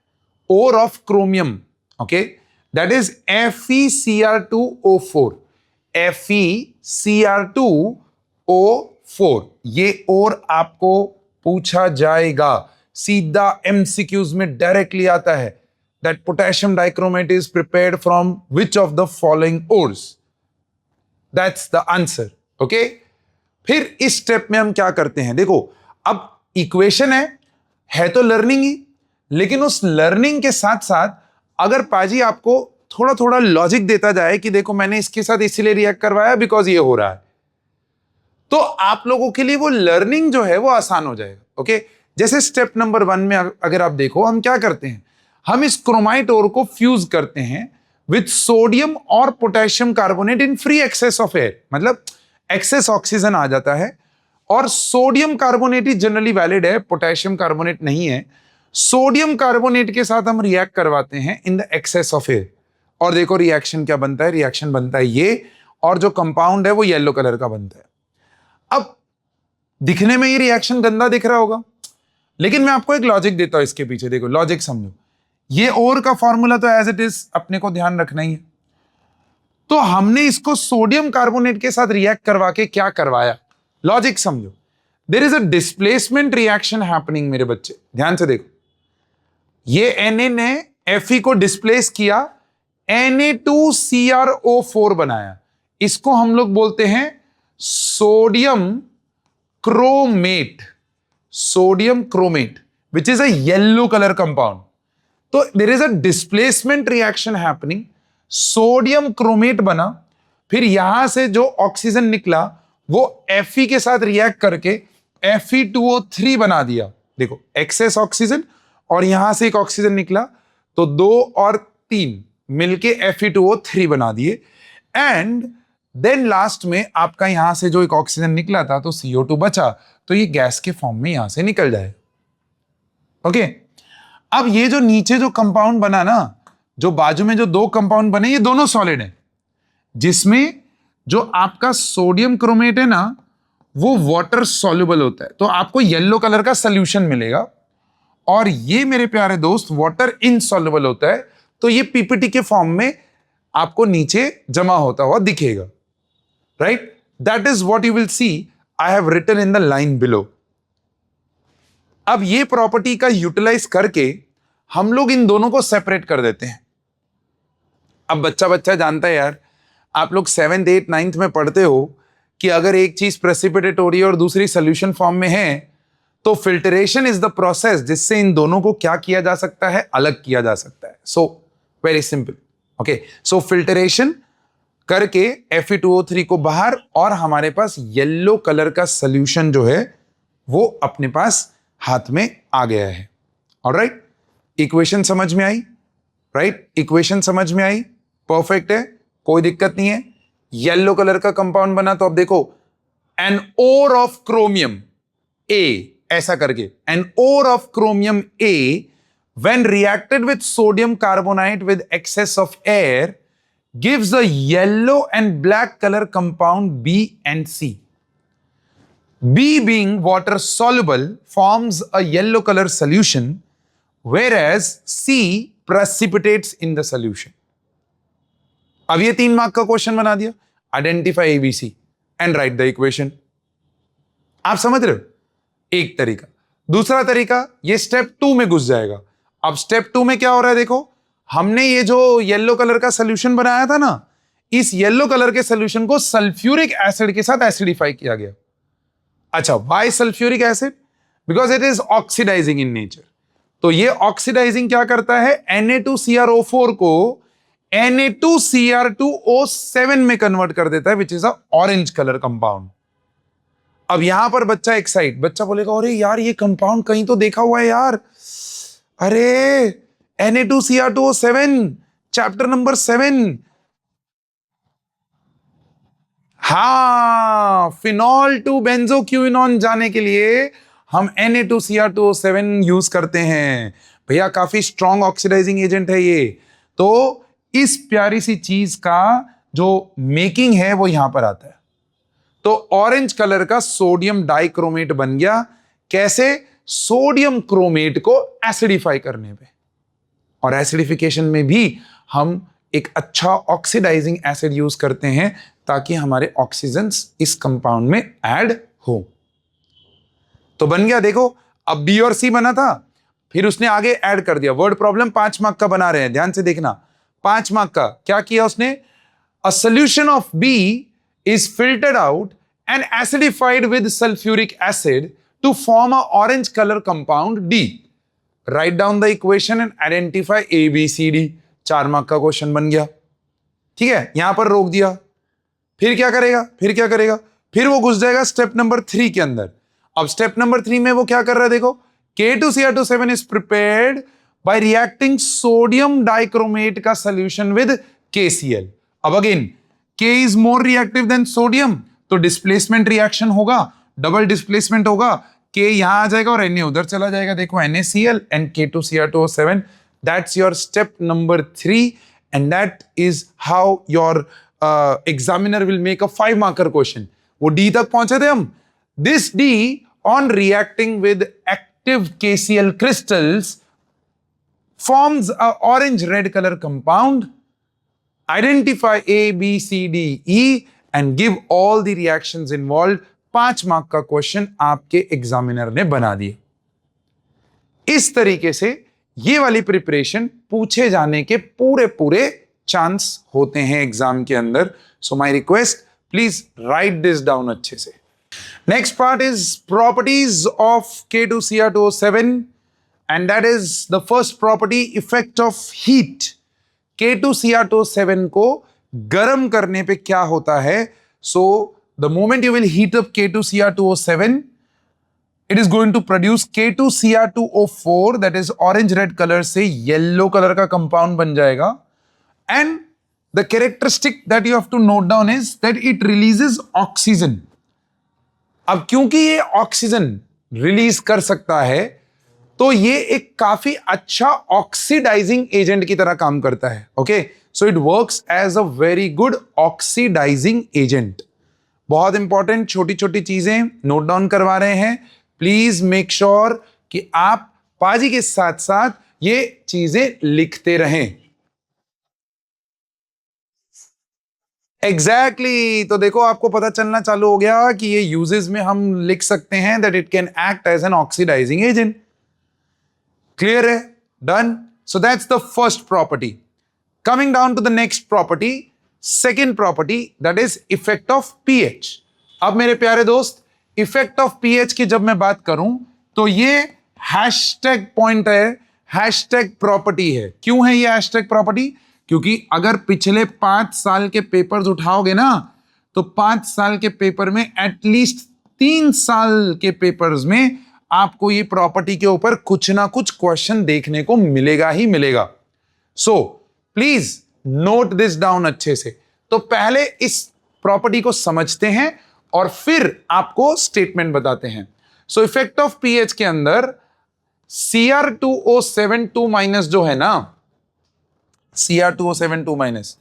ore of chromium, okay, that is FeCr2O4, FeCr2O4। ये ओर आपको पूछा जाएगा, सीधा MCQs में डायरेक्टली आता है, that potassium dichromate is prepared from which of the following ores, that's the answer, okay. फिर इस स्टेप में हम क्या करते हैं, देखो अब इक्वेशन है तो लर्निंग ही, लेकिन उस लर्निंग के साथ साथ अगर पाजी आपको थोड़ा थोड़ा लॉजिक देता जाए कि देखो मैंने इसके साथ इसलिए रिएक्ट करवाया बिकॉज ये हो रहा है, तो आप लोगों के लिए वो लर्निंग जो है वो आसान हो जाएगा, ओके। जैसे स्टेप नंबर 1 में अगर आप देखो हम क्या करते हैं, हम इस क्रोमाइट ओर को फ्यूज करते हैं विथ सोडियम और potassium carbonate in free excess of air, मतलब एक्सेस ऑक्सीजन आ जाता है, और सोडियम कार्बोनेट ही जनरली वैलिड है, पोटेशियम कार्बोनेट नहीं है। सोडियम कार्बोनेट के साथ हम रिएक्ट करवाते हैं in the excess of air, और देखो रिएक्शन क्या बनता है, रिएक्शन बनता है ये, और जो कंपाउंड है वो येलो कलर का बनता है। अब दिखने में ये रिएक्शन गंदा दिख रहा होगा, लेकिन मैं आपको एक लॉजिक देता हूं इसके पीछे, देखो लॉजिक समझो। ये और का फॉर्मूला तो एज इट इज अपने को ध्यान रखना ही है, तो हमने इसको सोडियम कार्बोनेट के साथ रिएक्ट करवा के क्या करवाया, लॉजिक समझो। There is a displacement reaction happening मेरे बच्चे, ध्यान से देखो। ये Na ने Fe को डिस्प्लेस किया, Na2CrO4 बनाया, इसको हम लोग बोलते हैं sodium chromate, sodium chromate which is a yellow colour compound. तो there is a displacement reaction happening, sodium chromate बना, फिर यहां से जो ऑक्सीजन निकला वो Fe के साथ रिएक्ट करके Fe2O3 बना दिया, देखो एक्सेस ऑक्सीजन, और यहां से एक ऑक्सीजन निकला तो 2 और 3 मिलके Fe2O3 बना दिए, एंड देन लास्ट में आपका यहां से जो एक ऑक्सीजन निकला था तो CO2 बचा, तो ये गैस के फॉर्म में यहां से निकल जाए, ओके। अब ये जो नीचे जो कंपाउंड बना ना, जो बाजू में जो 2 कंपाउंड बने, ये दोनों सॉलिड हैं, जिसमें जो आपका सोडियम क्रोमेट है ना वो वाटर सॉल्युबल होता है, तो आपको येलो कलर का सॉल्यूशन मिलेगा, और ये मेरे प्यारे दोस्त वाटर इनसॉल्युबल होता है, तो ये पीपीटी के फॉर्म में आपको नीचे जमा होता हुआ दिखेगा, right. That is what you will see I have written in the line below. अब ये प्रॉपर्टी का यूटिलाइज करके हम लोग इन दोनों को सेपरेट कर देते हैं। अब बच्चा बच्चा जानता है यार, आप लोग 7th 8th 9th में पढ़ते हो कि अगर एक चीज प्रेसिपिटेट हो रही है और दूसरी सोल्यूशन फॉर्म में है, तो फिल्टरेशन इज द प्रोसेस जिससे इन दोनों को क्या किया जा सकता है, अलग किया जा सकता है। So very simple, okay. So filtration करके Fe2O3 को बाहर, और हमारे पास येलो कलर का सोल्यूशन जो है वो अपने पास हाथ में आ गया है, ऑलराइट। इक्वेशन समझ में आई, राइट, इक्वेशन समझ में आई, परफेक्ट है, कोई दिक्कत नहीं है। येलो कलर का कंपाउंड बना, तो अब देखो an ore of chromium A, ऐसा करके an ore of chromium A when reacted with sodium carbonate with excess of air gives a yellow and black color compound B and C. B being water soluble forms a yellow color solution, whereas C precipitates in the solution. अब ये 3 mark का question बना दिया, identify ABC and right the equation. आप समझ रहे हो, एक तरीका। दूसरा तरीका, ये स्टेप 2 में घुस जाएगा। अब स्टेप 2 में क्या हो रहा है, देखो हमने ये जो येलो कलर का सोल्यूशन बनाया था ना, इस येलो कलर के सोल्यूशन को सल्फ्यूरिक एसिड के साथ एसिडिफाई किया गया। अच्छा, why sulphuric acid? Because it is oxidising in nature. तो ये ऑक्सीडाइजिंग क्या करता है, Na2CrO4 को Na2Cr2O7 में कन्वर्ट कर देता है, विच is a orange colour compound. अब यहां पर बच्चा एक्साइट, बच्चा बोलेगा अरे यार ये कंपाउंड कहीं तो देखा हुआ है यार, अरे Na2Cr2O7 चैप्टर नंबर 7, हाँ, फिनॉल टू बेंजोक्विनोन जाने के लिए हम Na2Cr2O7 यूज करते हैं भैया, काफी स्ट्रॉन्ग ऑक्सीडाइजिंग एजेंट है ये। तो इस प्यारी सी चीज का जो मेकिंग है वो यहां पर आता है। तो ऑरेंज कलर का सोडियम डाइक्रोमेट बन गया। कैसे? सोडियम क्रोमेट को एसिडिफाई करने पे। और एसिडिफिकेशन में भी हम एक अच्छा ऑक्सीडाइजिंग एसिड यूज करते हैं ताकि हमारे ऑक्सीजन्स इस कंपाउंड में ऐड हो। तो बन गया, देखो अब बी और सी बना था, फिर उसने आगे ऐड कर दिया। वर्ड प्रॉब्लम 5 मार्क का बना रहे हैं, ध्यान से देखना। 5 मार्क का क्या किया उसने? A solution of B is filtered out and acidified with sulfuric acid to form a orange color compound D. Write down the equation and identify A, B, C, D. 4 mark का question बन गया। ठीक है, यहां पर रोक दिया। फिर क्या करेगा? फिर वो घुस जाएगा स्टेप नंबर 3 के अंदर। अब स्टेप नंबर 3 में वो क्या कर रहा है? देखो, K2Cr2O7 is prepared by reacting sodium dichromate का solution with KCl. अब again K is more reactive than sodium, तो डिस्प्लेसमेंट रिएक्शन होगा, डबल डिस्प्लेसमेंट होगा। K यहां आ जाएगा और Na उधर चला जाएगा। देखो NaCl and K2Cr2O7, that's your step number 3 and that is how your examiner will make a 5 marker question. वो D तक पहुंचे थे हम। This D on reacting with active KCl crystals forms a orange red color compound. Identify A, B, C, D, E and give all the reactions involved. 5 mark का question आपके examiner ने बना दिए। इस तरीके से ये वाली प्रिपरेशन पूछे जाने के पूरे चांस होते हैं एग्जाम के अंदर। So my request, please write this down अच्छे से। Next part is properties of K2Cr2O7 and that is the first property, effect of heat. K2Cr2O7 को गर्म करने पे क्या होता है? So the moment you will heat up K2Cr2O7, it is going to produce K2Cr2O4, that is orange red colour से yellow colour का compound बन जाएगा। And the characteristic that you have to note down is that it releases oxygen. अब क्योंकि ये oxygen release कर सकता है तो ये एक काफी अच्छा ऑक्सीडाइजिंग एजेंट की तरह काम करता है। Okay, so it works as a very good oxidising agent. बहुत इंपॉर्टेंट छोटी छोटी चीजें नोट डाउन करवा रहे हैं। प्लीज मेक श्योर कि आप पाजी के साथ साथ ये चीजें लिखते रहें। एग्जैक्टली तो देखो आपको पता चलना चालू हो गया कि ये यूजेस में हम लिख सकते हैं that it can act as an oxidising agent. Clear है? Done. So that's the first property. Coming down to the next property, second property, that is effect of pH. अब मेरे प्यारे दोस्त, इफेक्ट ऑफ पीएच की जब मैं बात करूं तो ये हैशटैग पॉइंट है, हैशटैग प्रॉपर्टी है। क्यों है ये हैशटैग प्रॉपर्टी? क्योंकि अगर पिछले 5 साल के पेपर्स उठाओगे ना तो 5 साल के पेपर में एटलीस्ट 3 साल के पेपर्स में आपको ये प्रॉपर्टी के ऊपर कुछ ना कुछ क्वेश्चन देखने को मिलेगा ही मिलेगा। So please note this down अच्छे से। तो पहले इस प्रॉपर्टी को समझते हैं और फिर आपको स्टेटमेंट बताते हैं। सो इफेक्ट ऑफ पीएच के अंदर Cr2O7 2- जो है ना, Cr2O7 2-,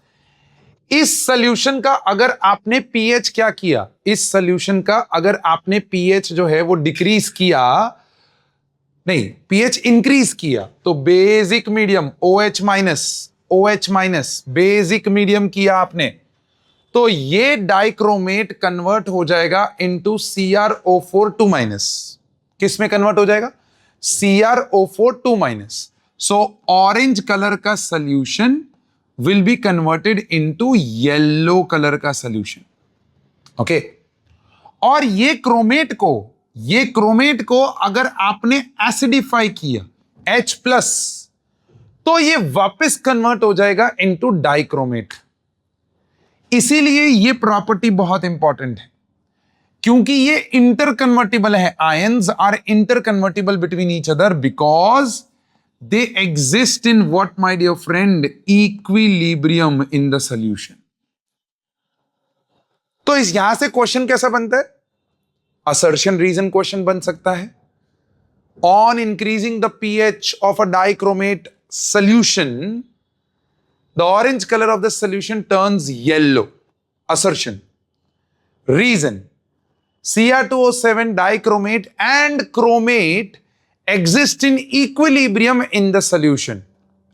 इस सॉल्यूशन का अगर आपने पीएच क्या किया, इस सॉल्यूशन का अगर आपने पीएच जो है वो डिक्रीज किया, नहीं पीएच इंक्रीज किया, तो basic medium OH- basic medium किया आपने, तो ये डाइक्रोमेट कन्वर्ट हो जाएगा इनटू Cr2O4 2-। किस में कन्वर्ट हो जाएगा? Cr2O4 2-। सो ऑरेंज कलर का solution will be converted into yellow color का solution. Okay? और ये क्रोमेट को अगर आपने एसिडिफाई किया H+, तो ये वापस कन्वर्ट हो जाएगा इनटू डाइक्रोमेट। इसीलिए ये प्रॉपर्टी बहुत इंपॉर्टेंट है, क्योंकि ये इंटरकन्वर्टिबल है। Ions are interconvertible between each other because they exist in what, my dear friend? Equilibrium in the solution. तो इस यहां से क्वेश्चन कैसा बनता है? असर्शन रीजन क्वेश्चन बन सकता है। on increasing the pH of a dichromate solution, the orange color of the solution turns yellow. Assertion. Reason. Cr2O7 dichromate and chromate exist in equilibrium in the solution.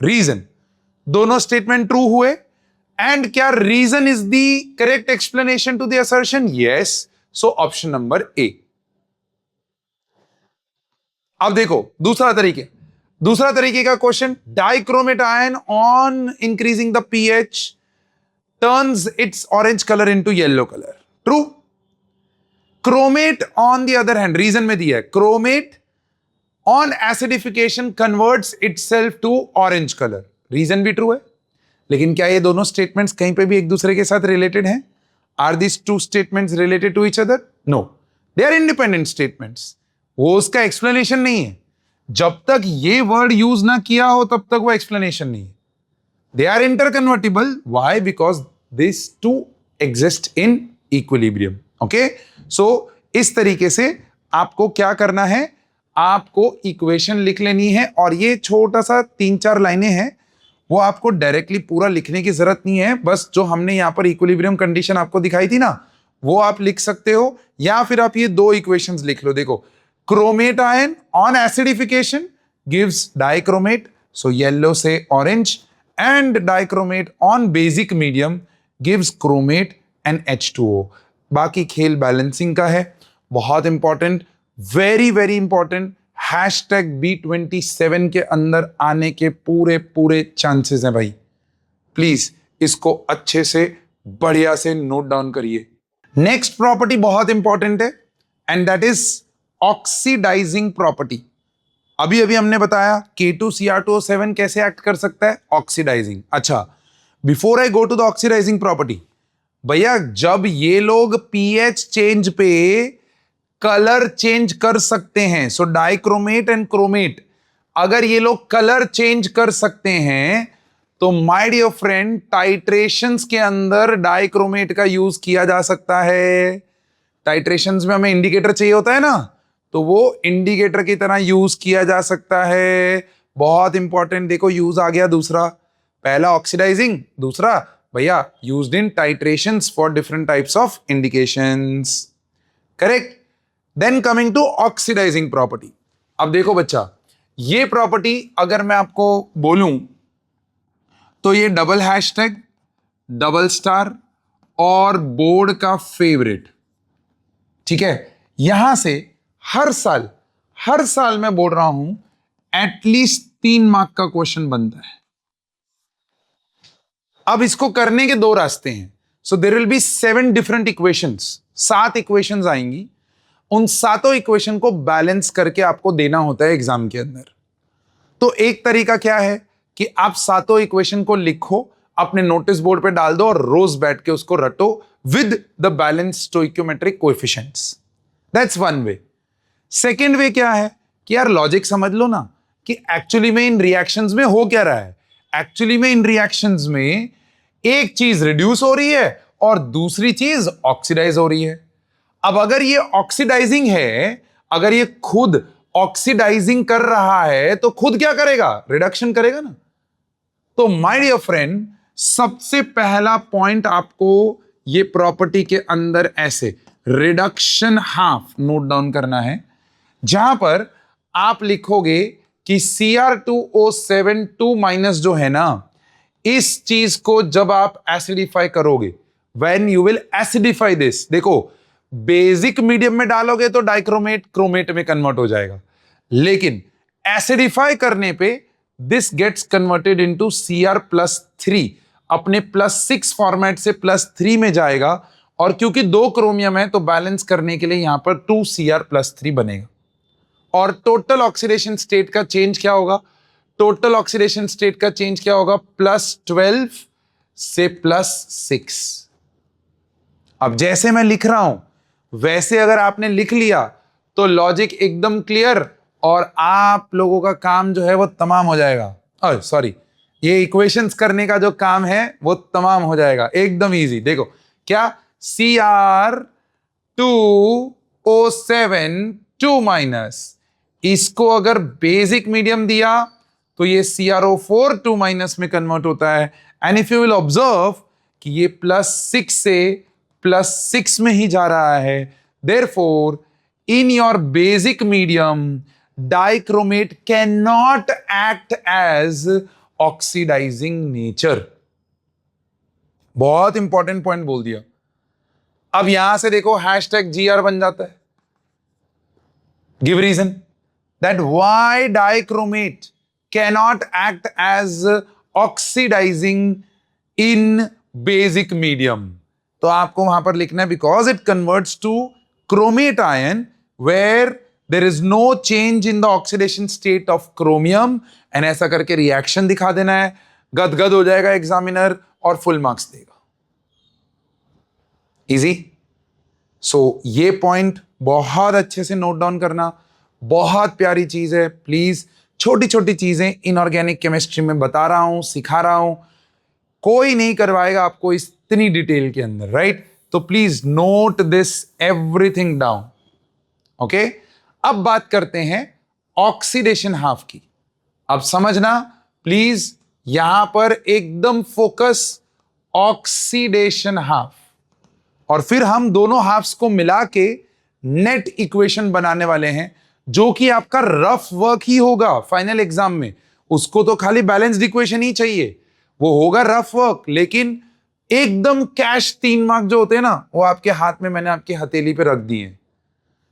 Reason. दोनों statement true हुए and क्या reason is the correct explanation to the assertion? Yes. So option number A. अब देखो दूसरा तरीके का question. Dichromate ion on increasing the pH turns its orange colour into yellow colour. True. Chromate on the other hand, reason में दिया है, chromate on acidification converts itself to orange colour. Reason भी true है. लेकिन क्या ये दोनों statements कहीं पे भी एक दूसरे के साथ रिलेटेड हैं? Are this two statements related to each other? No, they are independent statements. वो उसका एक्सप्लेनेशन नहीं है. जब तक ये वर्ड यूज ना किया हो तब तक वो एक्सप्लेनेशन नहीं है. They are interconvertible. Why? Because this two exist in equilibrium. Okay, so इस तरीके से आपको क्या करना है, आपको इक्वेशन लिख लेनी है. और ये छोटा सा 3-4 लाइनें हैं, वो आपको डायरेक्टली पूरा लिखने की जरूरत नहीं है. बस जो हमने यहां पर इक्विलिब्रियम कंडीशन आपको दिखाई थी ना, वो आप लिख सकते हो. या फिर आप ये 2 इक्वेशंस लिख लो. देखो, chromate ion on acidification gives dichromate, so yellow से orange, and dichromate on basic medium gives chromate and H2O. बाकी खेल बैलेंसिंग का है. बहुत important, very very important. #B27 के अंदर आने के पूरे चांसेस हैं भाई. प्लीज इसको अच्छे से बढ़िया से नोट डाउन करिए. नेक्स्ट प्रॉपर्टी बहुत इंपॉर्टेंट है and that is oxidising property. अभी हमने बताया K2Cr2O7 कैसे एक्ट कर सकता है, ऑक्सीडाइजिंग. अच्छा, before I go to the oxidising property, भैया जब ये लोग पीएच चेंज पे कलर चेंज कर सकते हैं, सो डाइक्रोमेट एंड क्रोमेट, अगर ये लोग कलर चेंज कर सकते हैं तो माय डियर फ्रेंड टाइट्रेशंस के अंदर डाइक्रोमेट का यूज किया जा सकता है. टाइट्रेशंस में हमें इंडिकेटर चाहिए होता है ना, तो वो इंडिकेटर की तरह यूज किया जा सकता है. बहुत इंपॉर्टेंट. देखो यूज आ गया दूसरा. पहला ऑक्सीडाइजिंग, दूसरा भैया used in titrations for different types of indications. Correct. Then coming to oxidising property. अब देखो बच्चा, ये प्रॉपर्टी अगर मैं आपको बोलूं तो ये डबल हैशटैग, डबल स्टार और बोर्ड का फेवरेट. ठीक है, यहां से हर साल मैं बोल रहा हूं एटलीस्ट 3 मार्क का क्वेश्चन बनता है. अब इसको करने के 2 रास्ते हैं. So there will be 7 different equations. 7 equations आएंगी. उन 7 इक्वेशन को बैलेंस करके आपको देना होता है एग्जाम के अंदर. तो एक तरीका क्या है कि आप 7 इक्वेशन को लिखो, अपने नोटिस बोर्ड पे डाल दो और रोज बैठ के उसको रटो with the balance stoichiometric coefficients. That's one way. Second way क्या है कि यार लॉजिक समझ लो ना कि एक्चुअली में इन रिएक्शंस में हो क्या रहा है. एक्चुअली में इन रिएक्शंस में एक चीज रिड्यूस हो रही है और दूसरी चीज ऑक्सीडाइज हो रही है. अब अगर ये ऑक्सीडाइजिंग है, अगर ये खुद ऑक्सीडाइजिंग कर रहा है तो खुद क्या करेगा, रिडक्शन करेगा ना. तो माय डियर फ्रेंड, सबसे पहला पॉइंट आपको ये प्रॉपर्टी के अंदर ऐसे रिडक्शन हाफ नोट डाउन करना है, जहां पर आप लिखोगे कि Cr2O7 2- जो है ना, इस चीज को जब आप एसिडिफाई करोगे, when you will acidify this, देखो बेसिक मीडियम में डालोगे तो डाइक्रोमेट क्रोमेट में कन्वर्ट हो जाएगा, लेकिन एसिडिफाई करने पे this gets converted into Cr+3, अपने +6 फॉर्मेट से +3 में जाएगा. और क्योंकि 2 क्रोमियम है तो बैलेंस करने के लिए यहां पर 2Cr+3 बनेगा. और टोटल ऑक्सीडेशन स्टेट का चेंज क्या होगा, टोटल ऑक्सीडेशन स्टेट का चेंज क्या होगा, +12 से +6. अब जैसे मैं लिख रहा हूं वैसे अगर आपने लिख लिया तो लॉजिक एकदम क्लियर और आप लोगों का काम जो है वो तमाम हो जाएगा. सॉरी, ये इक्वेशंस करने का जो काम है वो तमाम हो जाएगा, एकदम इजी. देखो क्या, Cr2O7 2- इसको अगर बेसिक मीडियम दिया तो ये CrO4 2- में कन्वर्ट होता है। And if you will observe कि ये +6 से +6 में ही जा रहा है, therefore in your basic medium dichromate can not act as oxidising nature. बहुत इंपॉर्टेंट पॉइंट बोल दिया। अब यहां से देखो #GR बन जाता है। Give reason that why dichromate cannot act as oxidizing in basic medium। तो आपको वहां पर लिखना है because it converts to chromate ion where there is no change in the oxidation state of chromium, and ऐसा करके रिएक्शन दिखा देना है, गदगद हो जाएगा एग्जामिनर और फुल मार्क्स देगा। इजी। सो ये पॉइंट बहुत अच्छे से नोट डाउन करना, बहुत प्यारी चीज है। प्लीज छोटी छोटी चीजें इनऑर्गेनिक केमिस्ट्री में बता रहा हूं, सिखा रहा हूं, कोई नहीं करवाएगा आपको इतनी डिटेल के अंदर, राइट? तो please note this everything down. Okay, अब बात करते हैं ऑक्सीडेशन हाफ की। अब समझना प्लीज, यहां पर एकदम फोकस ऑक्सीडेशन हाफ, और फिर हम दोनों हाफ्स को मिला के नेट इक्वेशन बनाने वाले हैं, जो कि आपका रफ वर्क ही होगा फाइनल एग्जाम में। उसको तो खाली बैलेंस्ड इक्वेशन ही चाहिए, वो होगा रफ वर्क, लेकिन एकदम कैश 3 मार्क जो होते हैं ना, वो आपके हाथ में मैंने आपकी हथेली पे रख दिए हैं।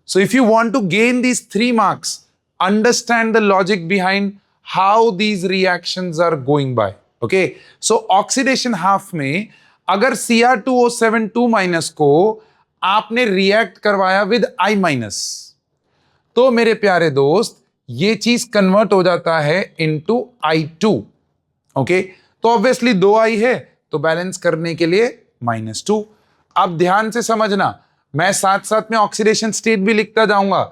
So if you want to gain these 3 marks, understand the logic behind how these reactions are going by. Okay, so oxidation half में अगर Cr2O7 2- को आपने रिएक्ट करवाया विद I-, तो मेरे प्यारे दोस्त ये चीज कन्वर्ट हो जाता है इनटू I2। ओके, तो ऑब्वियसली 2I है, तो बैलेंस करने के लिए -2। अब ध्यान से समझना, मैं साथ साथ में ऑक्सीडेशन स्टेट भी लिखता जाऊंगा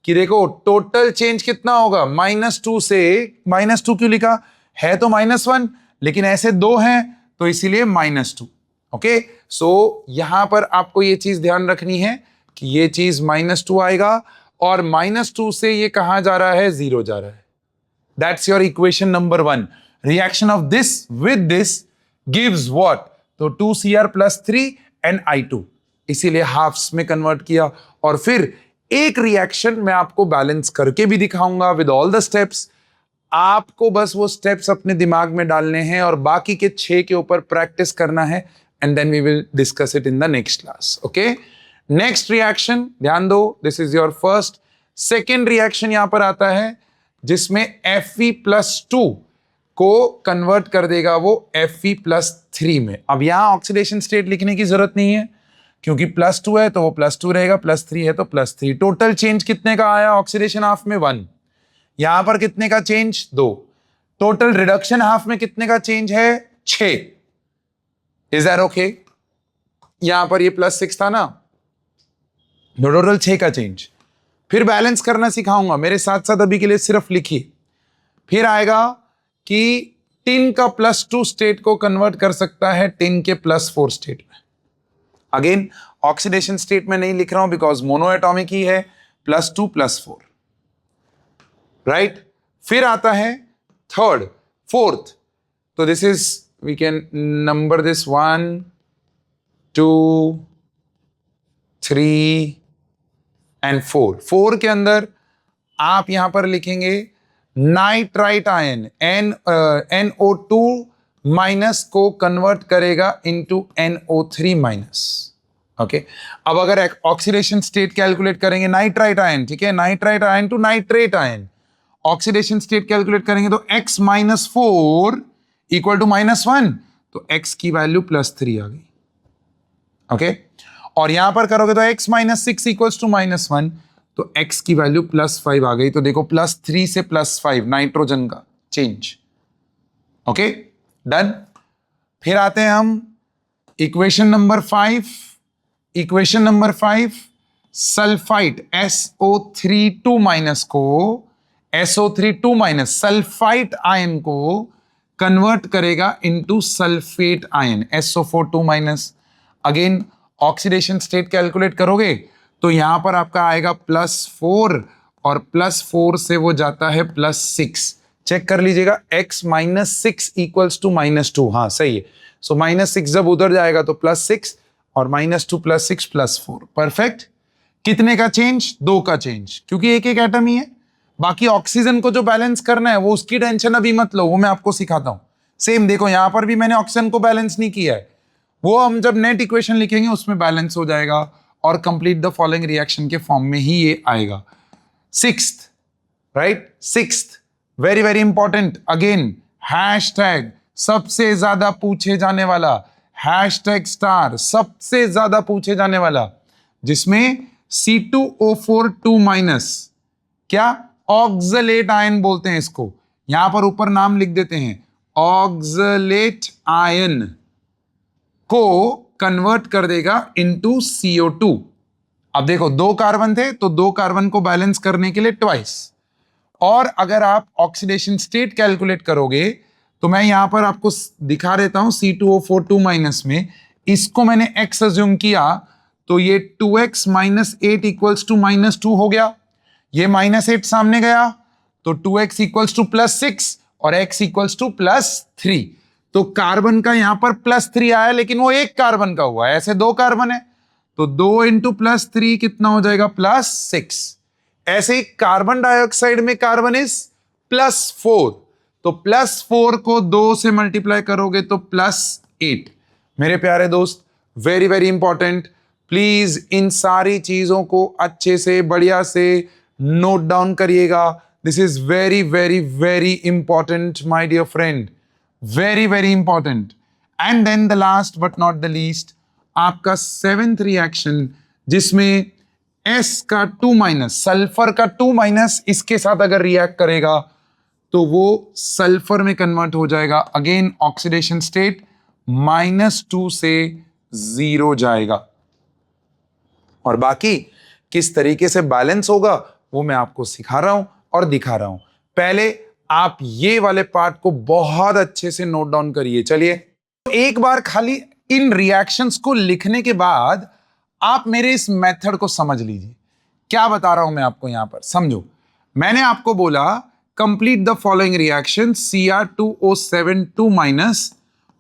कि देखो टोटल चेंज कितना होगा, -2 से -2 क्यों लिखा है, तो -1, लेकिन ऐसे 2 हैं तो इसीलिए -2। ओके, सो यहां पर आपको ये चीज ध्यान रखनी है कि ये चीज -2 आएगा, और -2 से ये कहां जा रहा है, 0 जा रहा है। That's your equation number 1। Reaction of this with this gives what, तो 2Cr + 3 एंड I2, इसीलिए हाफ्स में कन्वर्ट किया। और फिर एक रिएक्शन मैं आपको बैलेंस करके भी दिखाऊंगा विद ऑल द स्टेप्स। आपको बस वो स्टेप्स अपने दिमाग में डालने हैं और बाकी के 6 के ऊपर प्रैक्टिस करना है, and then we will discuss it in the next class. Okay, next reaction ध्यान दो, this is your first. Second reaction यहां पर आता है जिसमें Fe+2 को कन्वर्ट कर देगा वो Fe+3 में। अब यहां ऑक्सीडेशन स्टेट लिखने की जरूरत नहीं है, क्योंकि +2 है तो वो +2 रहेगा, +3 है तो +3। टोटल चेंज कितने का आया ऑक्सीडेशन हाफ में, 1। यहां पर कितने का चेंज, 2। टोटल रिडक्शन हाफ में कितने का चेंज है, 6। Is that okay? यहां पर ये +6 था ना, टोटल 6 का चेंज। फिर बैलेंस करना सिखाऊंगा, मेरे साथ साथ अभी के लिए सिर्फ लिखिए। फिर आएगा कि टिन का +2 स्टेट को कन्वर्ट कर सकता है टिन के +4 स्टेट में। अगेन ऑक्सीडेशन स्टेट में नहीं लिख रहा हूं बिकॉज मोनोएटॉमिक ही है, +2 +4, राइट। फिर आता है थर्ड, फोर्थ, तो this is, we can number this 1 2 3 and 4। 4 के अंदर आप यहां पर लिखेंगे नाइट्राइट आयन, NO2- को कन्वर्ट करेगा इनटू NO3-। ओके, अब अगर ऑक्सीडेशन स्टेट कैलकुलेट करेंगे नाइट्राइट आयन, ठीक है, nitrite ion to nitrate ion, oxidation state calculate करेंगे तो x - 4 इक्वल टू -1, तो x की वैल्यू +3 आ गई। ओके, और यहां पर करोगे तो x - 6 इक्वल्स टू -1, तो x की वैल्यू +5 आ गई। तो देखो +3 से +5 नाइट्रोजन का चेंज। Okay, done. फिर आते हैं हम equation number 5। Equation number 5, sulphite SO3 को SO3 सल्फाइट आयन को कन्वर्ट करेगा into sulphate ion SO4 again oxidation state calculate करोगे तो यहां पर आपका आएगा +4, और +4 से वो जाता है +6। चेक कर लीजिएगा, x -6 इक्वल्स टू -2। हाँ सही है। सो -6 जब उधर जाएगा तो +6 और -2 +6 +4। परफेक्ट। कितने का चेंज? 2 का चेंज, क्योंकि एक एक एटम ही है। बाकी ऑक्सीजन को जो बैलेंस करना है वो उसकी टेंशन अभी मत लो, वो मैं आपको सिखाता हूं। सेम देखो, यहां पर भी मैंने ऑक्सीजन को बैलेंस नहीं किया है, वो हम जब नेट इक्वेशन लिखेंगे उसमें बैलेंस हो जाएगा और कंप्लीट द फॉलोइंग रिएक्शन के फॉर्म में ही ये आएगा। Sixth, right, sixth very very important. Again hashtag सबसे ज्यादा पूछे जाने वाला, हैशटैग स्टार सबसे ज्यादा पूछे जाने वाला, जिसमें C2O4 2- क्या ऑक्सलेट आयन बोलते हैं इसको। यहां पर ऊपर नाम लिख देते हैं, ऑक्सलेट आयन को कन्वर्ट कर देगा इनटू CO2। अब देखो 2 कार्बन थे तो 2 कार्बन को बैलेंस करने के लिए ट्वाइस। और अगर आप ऑक्सीडेशन स्टेट कैलकुलेट करोगे तो मैं यहां पर आपको दिखा देता हूं, C2O4 2- में इसको मैंने x अज्यूम किया तो ये 2x - 8 इक्वल्स टू -2 हो गया। ये -8 सामने गया तो 2x इक्वल्स टू +6 और x इक्वल्स टू +3। तो कार्बन का यहां पर +3 आया, लेकिन वो एक कार्बन का हुआ है, ऐसे 2 कार्बन है तो 2 × +3 कितना हो जाएगा? +6। ऐसे ही कार्बन डाइऑक्साइड में कार्बन इज +4, तो +4 को 2 से मल्टीप्लाई करोगे तो +8। मेरे प्यारे दोस्त, वेरी वेरी इंपॉर्टेंट, प्लीज इन सारी चीजों को अच्छे से बढ़िया से नोट डाउन करिएगा। This is very very very important my dear friend, very very important. And then the last but not the least, आपका 7th रिएक्शन, जिसमें S का 2- सल्फर का 2- इसके साथ अगर रिएक्ट करेगा तो वो सल्फर में कन्वर्ट हो जाएगा। अगेन ऑक्सीडेशन स्टेट -2 से 0 जाएगा। और बाकी किस तरीके से बैलेंस होगा वो मैं आपको सिखा रहा हूं और दिखा रहा हूं। पहले आप ये वाले पार्ट को बहुत अच्छे से नोट डाउन करिए। चलिए, एक बार खाली इन रिएक्शंस को लिखने के बाद आप मेरे इस मेथड को समझ लीजिए। क्या बता रहा हूं मैं आपको यहां पर, समझो। मैंने आपको बोला complete the following reaction, Cr2O7 2-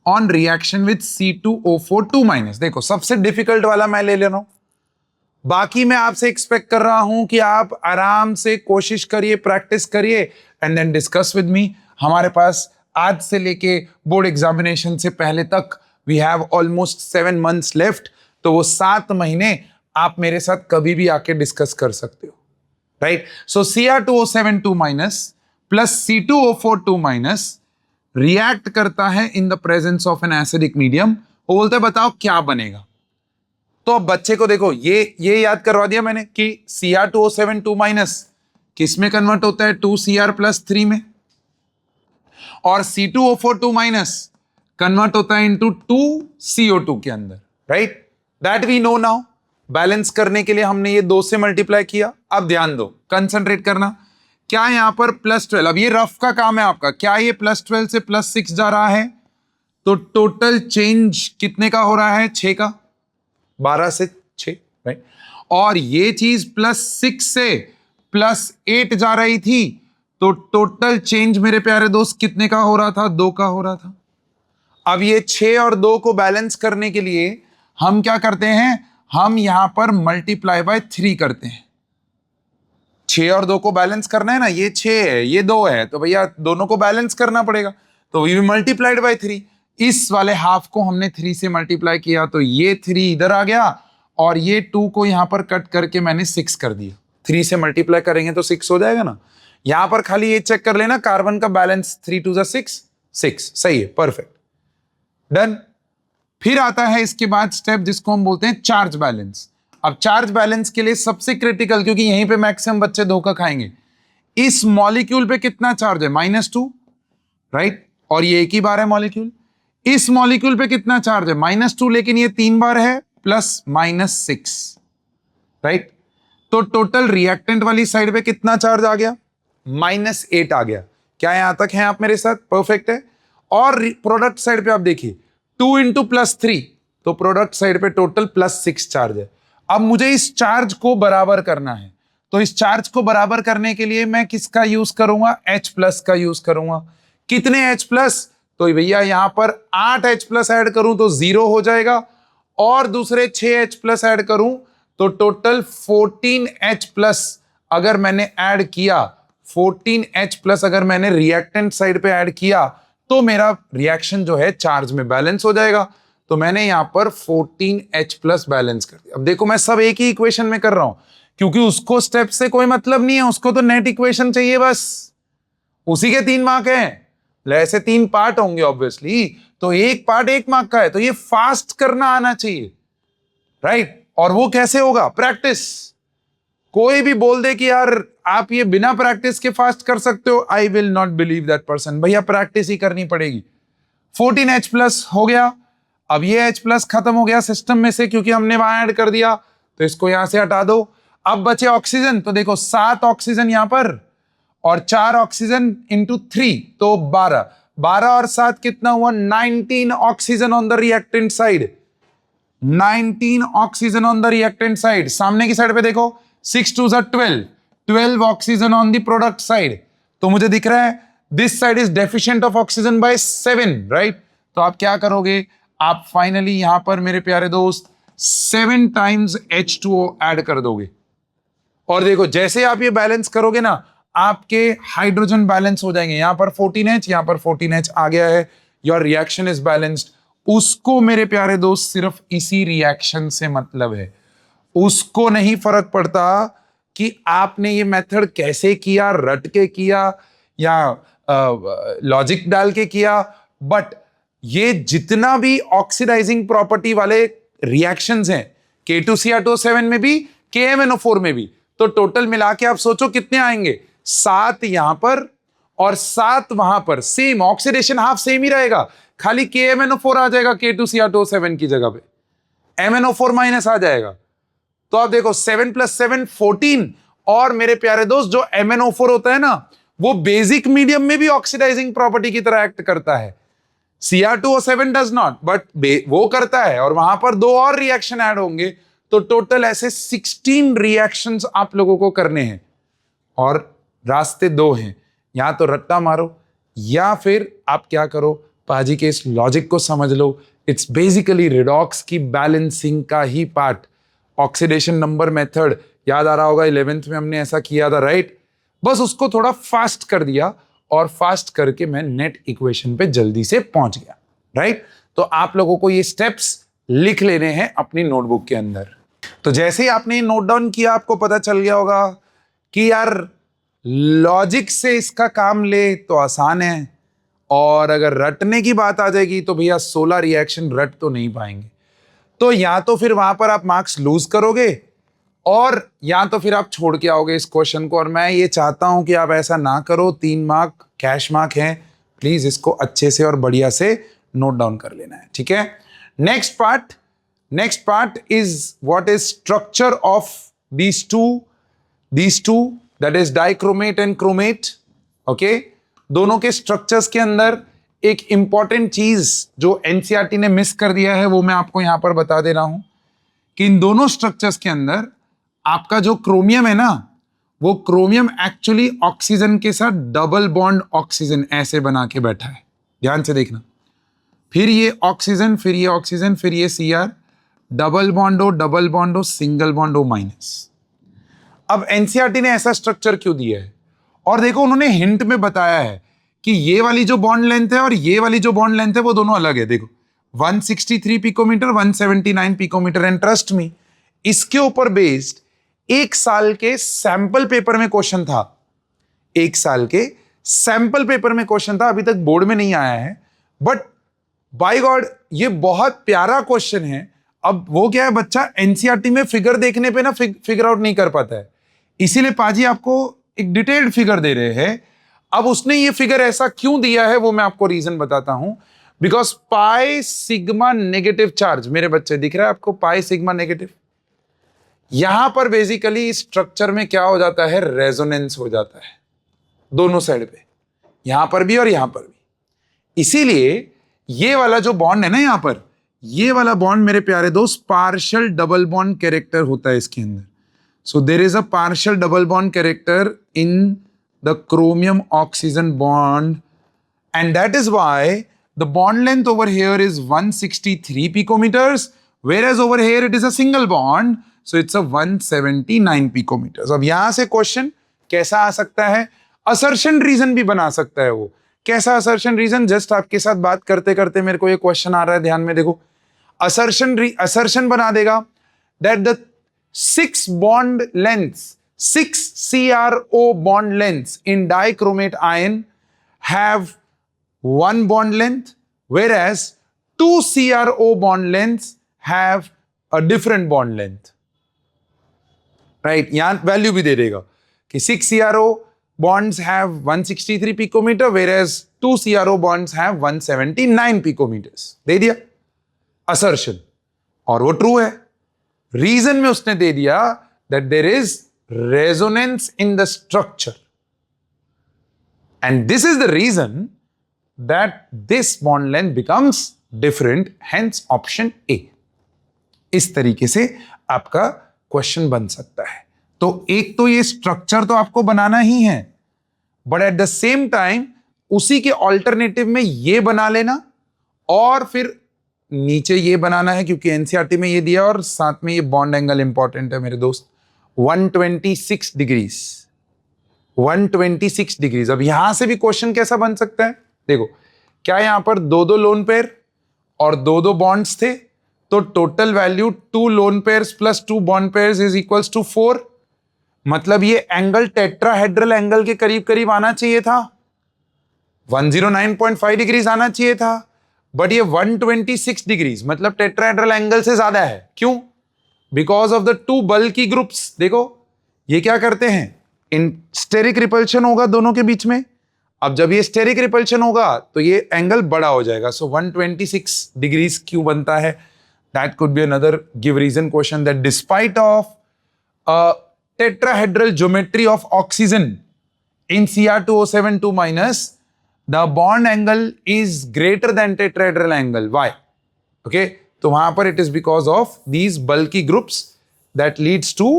on reaction with C2O4 2-। देखो सबसे डिफिकल्ट वाला मैं ले रहा हूं, बाकी मैं आपसे एक्सपेक्ट कर रहा हूं कि आप आराम से कोशिश करिए, प्रैक्टिस करिए and then discuss with me. हमारे पास आज से लेके बोर्ड एग्जामिनेशन से पहले तक we have almost 7 months left, तो वो 7 महीने आप मेरे साथ कभी भी आके डिस्कस कर सकते हो, राइट। सो Cr2O7 2- प्लस C2O4 2- रिएक्ट करता है in the presence of an acidic medium. वो बोलते हैं बताओ क्या बनेगा। तो अब बच्चे को देखो, ये याद करवा दिया मैंने कि Cr2O7 2- किस में कन्वर्ट होता है? 2Cr+3 में। और C2O4 2- कन्वर्ट होता है इनटू 2CO2 के अंदर, right. That we know now. Balance करने के लिए हमने ये 2 से मल्टीप्लाई किया। अब ध्यान दो, कंसंट्रेट करना। क्या यहां पर +12, अब ये रफ का काम है आपका, क्या ये +12 से +6 जा रहा है? तो टोटल चेंज कितने का हो रहा है? 6 का, 12 से 6, राइट। और ये चीज +6 से +8 जा रही थी, तो टोटल चेंज मेरे प्यारे दोस्त कितने का हो रहा था? 2 का हो रहा था। अब ये 6 और 2 को बैलेंस करने के लिए हम क्या करते हैं? हम यहां पर मल्टीप्लाई बाय 3 करते हैं। 6 और 2 को बैलेंस करना है ना, ये 6 है ये 2 है, तो भैया दोनों को बैलेंस करना पड़ेगा, तो वी मल्टीप्लाइड बाय 3। इस वाले हाफ को हमने 3 से मल्टीप्लाई किया तो ये 3 इधर आ गया और ये 2 को यहां पर कट करके मैंने 6 कर दिया। 3 से मल्टीप्लाई करेंगे तो 6 हो जाएगा ना। यहां पर खाली ये चेक कर लेना, कार्बन का बैलेंस 3 2 6, 6 सही है, परफेक्ट, डन। फिर आता है इसके बाद स्टेप जिसको हम बोलते हैं चार्ज बैलेंस। अब चार्ज बैलेंस के लिए सबसे क्रिटिकल, क्योंकि यहीं पे मैक्सिमम बच्चे धोखा खाएंगे, इस मॉलिक्यूल पे कितना चार्ज है? -2, राइट। और ये एक ही बार है मॉलिक्यूल। इस मॉलिक्यूल पे कितना चार्ज है? -2, लेकिन ये 3 बार है, +6, राइट। तो टोटल रिएक्टेंट वाली साइड पे कितना चार्ज आ गया? -8 आ गया। क्या यहां तक है आप मेरे साथ? परफेक्ट है। और प्रोडक्ट साइड पे आप देखिए 2 × +3, तो प्रोडक्ट साइड पे टोटल +6 चार्ज है। अब मुझे इस चार्ज को बराबर करना है, तो इस चार्ज को बराबर करने के लिए मैं किसका यूज करूंगा? H प्लस का यूज करूंगा। कितने H प्लस? तो भैया यहां पर 8 H प्लस ऐड करूं तो 0 हो जाएगा, और दूसरे 6 H प्लस ऐड करूं तो टोटल 14 H प्लस अगर मैंने ऐड किया, 14 H प्लस अगर मैंने रिएक्टेंट साइड पे ऐड किया तो मेरा रिएक्शन जो है चार्ज में बैलेंस हो जाएगा। तो मैंने यहां पर 14 H प्लस बैलेंस कर दिया। अब देखो मैं सब एक ही इक्वेशन में कर रहा हूं, क्योंकि उसको स्टेप से कोई मतलब नहीं है, उसको तो नेट इक्वेशन चाहिए बस। उसी के 3 मार्क हैं, ऐसे 3 पार्ट होंगे ऑब्वियसली, तो एक पार्ट 1 मार्क का है, तो ये फास्ट करना आना चाहिए, राइट? और वो कैसे होगा? प्रैक्टिस। कोई भी बोल दे कि यार आप ये बिना प्रैक्टिस के फास्ट कर सकते हो, I will not believe that person. भैया प्रैक्टिस ही करनी पड़ेगी। 14 H प्लस हो गया। अब ये H प्लस खत्म हो गया सिस्टम में से, क्योंकि हमने वहां ऐड कर दिया, तो इसको यहां से हटा दो। अब बचे ऑक्सीजन, तो देखो 7 ऑक्सीजन यहां पर और 4 ऑक्सीजन इंटू 3, तो 12। 12 और 7 कितना हुआ? 19 oxygen on the reactant side. 19 oxygen on the reactant side. सामने की साइड पे देखो 6 2 12, 12 oxygen on the product side. तो मुझे दिख रहा है this side is deficient of oxygen by 7, right? तो आप क्या करोगे? आप फाइनली यहां पर मेरे प्यारे दोस्त 7 टाइम्स H2O ऐड कर दोगे। और देखो जैसे आप ये बैलेंस करोगे ना, आपके हाइड्रोजन बैलेंस हो जाएंगे। यहां पर 14H, यहां पर 14H आ गया है, योर रिएक्शन इज बैलेंस्ड। उसको मेरे प्यारे दोस्त सिर्फ इसी रिएक्शन से मतलब है, उसको नहीं फर्क पड़ता कि आपने ये मेथड कैसे किया, रट के किया या लॉजिक डाल के किया। बट ये जितना भी ऑक्सीडाइजिंग प्रॉपर्टी वाले रिएक्शंस हैं, K2Cr2O7 में भी, KMnO4 में भी, तो टोटल मिला के आप सोचो कितने आएंगे? 7 यहां पर और 7 वहां पर। सेम ऑक्सीडेशन हाफ सेम ही रहेगा, खाली KMnO4 आ जाएगा K2Cr2O7 की जगह पे, MnO4 माइनस आ जाएगा। तो आप देखो 7 + 7 14, और मेरे प्यारे दोस्त जो MnO4 होता है ना, वो बेसिक मीडियम में भी ऑक्सीडाइजिंग प्रॉपर्टी की तरह एक्ट करता है। Cr2O7 डज नॉट, बट वो करता है, और वहां पर 2 और रिएक्शन ऐड होंगे, तो टोटल ऐसे 16 रिएक्शंस आप लोगों को करने हैं, और रास्ते 2 हैं। या तो रट्टा मारो, या फिर आप क्या करो, पाजी के इस लॉजिक को समझ लो। इट्स बेसिकली रिडॉक्स की बैलेंसिंग का ही पार्ट। ऑक्सीडेशन नंबर मेथड याद आ रहा होगा, 11th में हमने ऐसा किया था, राइट? बस उसको थोड़ा फास्ट कर दिया, और फास्ट करके मैं नेट इक्वेशन पे जल्दी से पहुंच गया, राइट? तो आप लोगों को ये स्टेप्स लिख लेने हैं अपनी नोटबुक के अंदर। तो जैसे ही आपने नोट डाउन किया, आपको पता चल गया होगा कि यार लॉजिक से इसका काम ले तो आसान है, और अगर रटने की बात आ जाएगी तो भैया 16 रिएक्शन रट तो नहीं पाएंगे। तो या तो फिर वहां पर आप मार्क्स लूज करोगे, और या तो फिर आप छोड़ के आओगे इस क्वेश्चन को। और मैं ये चाहता हूं कि आप ऐसा ना करो। 3 मार्क कैश मार्क हैं, प्लीज इसको अच्छे से और बढ़िया से नोट डाउन कर लेना है, ठीक है? Next part is what is structure of these two that is dichromate and chromate, okay? दोनों के स्ट्रक्चर्स के अंदर एक इंपॉर्टेंट चीज जो एनसीईआरटी ने मिस कर दिया है, वो मैं आपको यहां पर बता दे रहा हूं कि इन दोनों स्ट्रक्चर्स के अंदर आपका जो क्रोमियम है ना, वो क्रोमियम एक्चुअली ऑक्सीजन के साथ डबल बॉन्ड ऑक्सीजन ऐसे बना के बैठा है। ध्यान से देखना, फिर ये ऑक्सीजन, फिर ये ऑक्सीजन, फिर ये Cr, double bond O, single bond O-। अब एनसीईआरटी ने ऐसा स्ट्रक्चर क्यों दिया है? और देखो उन्होंने हिंट में बताया है कि ये वाली जो बॉन्ड लेंथ है और ये वाली जो बॉन्ड लेंथ है वो दोनों अलग है। देखो 163 picometre, 179 picometre. And trust me, इसके ऊपर बेस्ड 1 साल के सैंपल पेपर में क्वेश्चन था। 1 साल के सैंपल पेपर में क्वेश्चन था, अभी तक बोर्ड में नहीं आया है, बट बाय गॉड ये बहुत प्यारा क्वेश्चन है। अब वो क्या है, बच्चा एनसीईआरटी में फिगर देखने पे ना फिगर आउट नहीं कर पाता है, इसीलिए पाजी आपको एक डिटेल्ड फिगर दे रहे हैं। अब उसने ये फिगर ऐसा क्यों दिया है वो मैं आपको रीजन बताता हूं। Because pi sigma negative charge, मेरे बच्चे दिख रहा है आपको, पाई सिग्मा नेगेटिव, यहां पर बेसिकली स्ट्रक्चर में क्या हो जाता है, रेजोनेंस हो जाता है दोनों साइड पे, यहां पर भी और यहां पर भी। इसीलिए ये वाला जो बॉन्ड है ना यहां पर, ये वाला बॉन्ड मेरे प्यारे दोस्त पार्शियल डबल बॉन्ड कैरेक्टर होता है इसके अंदर। So there is a partial double bond character in the chromium oxygen bond, and that is why the bond length over here is 163 picometers, whereas over here it is a single bond, so it's a 179 picometers. अब यहां से question कैसा आ सकता है? Assertion reason भी बना सकता है वो. कैसा असर्शन रीजन? जस्ट आपके साथ बात करते करते मेरे को ये क्वेश्चन आ रहा है, ध्यान में देखो. असर्शन बना देगा that the 6 CRO bond lengths in dichromate ion have one bond length, whereas 2 CRO bond lengths have a different bond length. Right? यहां वैल्यू भी दे देगा कि 6 CRO bonds have 163 picometer, whereas 2 CRO bonds have 179 picometers. दे दिया assertion, और वो true है. Reason में उसने दे दिया that there is resonance in the structure, and this is the reason that this bond length becomes different, hence option A. इस तरीके से आपका क्वेश्चन बन सकता है. तो एक तो ये स्ट्रक्चर तो आपको बनाना ही है, but at the same time उसी के ऑल्टरनेटिव में ये बना लेना, और फिर नीचे ये बनाना है, क्योंकि एनसीईआरटी में ये दिया, और साथ में ये बॉन्ड एंगल इंपॉर्टेंट है मेरे दोस्त, 126 डिग्रीज. 126 डिग्रीज. अब यहां से भी क्वेश्चन कैसा बन सकता है? देखो, क्या यहां पर दो लोन पेयर और दो बॉन्ड्स थे, तो total value 2 lone pairs plus 2 bond pairs is equals to 4. मतलब ये एंगल टेट्राहेड्रल एंगल के करीब करीब आना चाहिए था, 109.5 डिग्रीज आना चाहिए था, बट ये 126 डिग्रीज, मतलब टेट्राहेड्रल एंगल से ज्यादा है. क्यों? Because of the 2 bulky groups. देखो ये क्या करते हैं, इन स्टेरिक रिपल्शन होगा दोनों के बीच में. अब जब ये स्टेरिक रिपल्शन होगा तो ये एंगल बड़ा हो जाएगा. सो 126 डिग्रीज क्यों बनता है? That could be another give reason question, that despite of tetrahedral geometry of oxygen in Cr2O7 2-, the bond angle is greater than tetrahedral angle. Why? Okay, तो वहां पर it is because of these bulky groups that leads to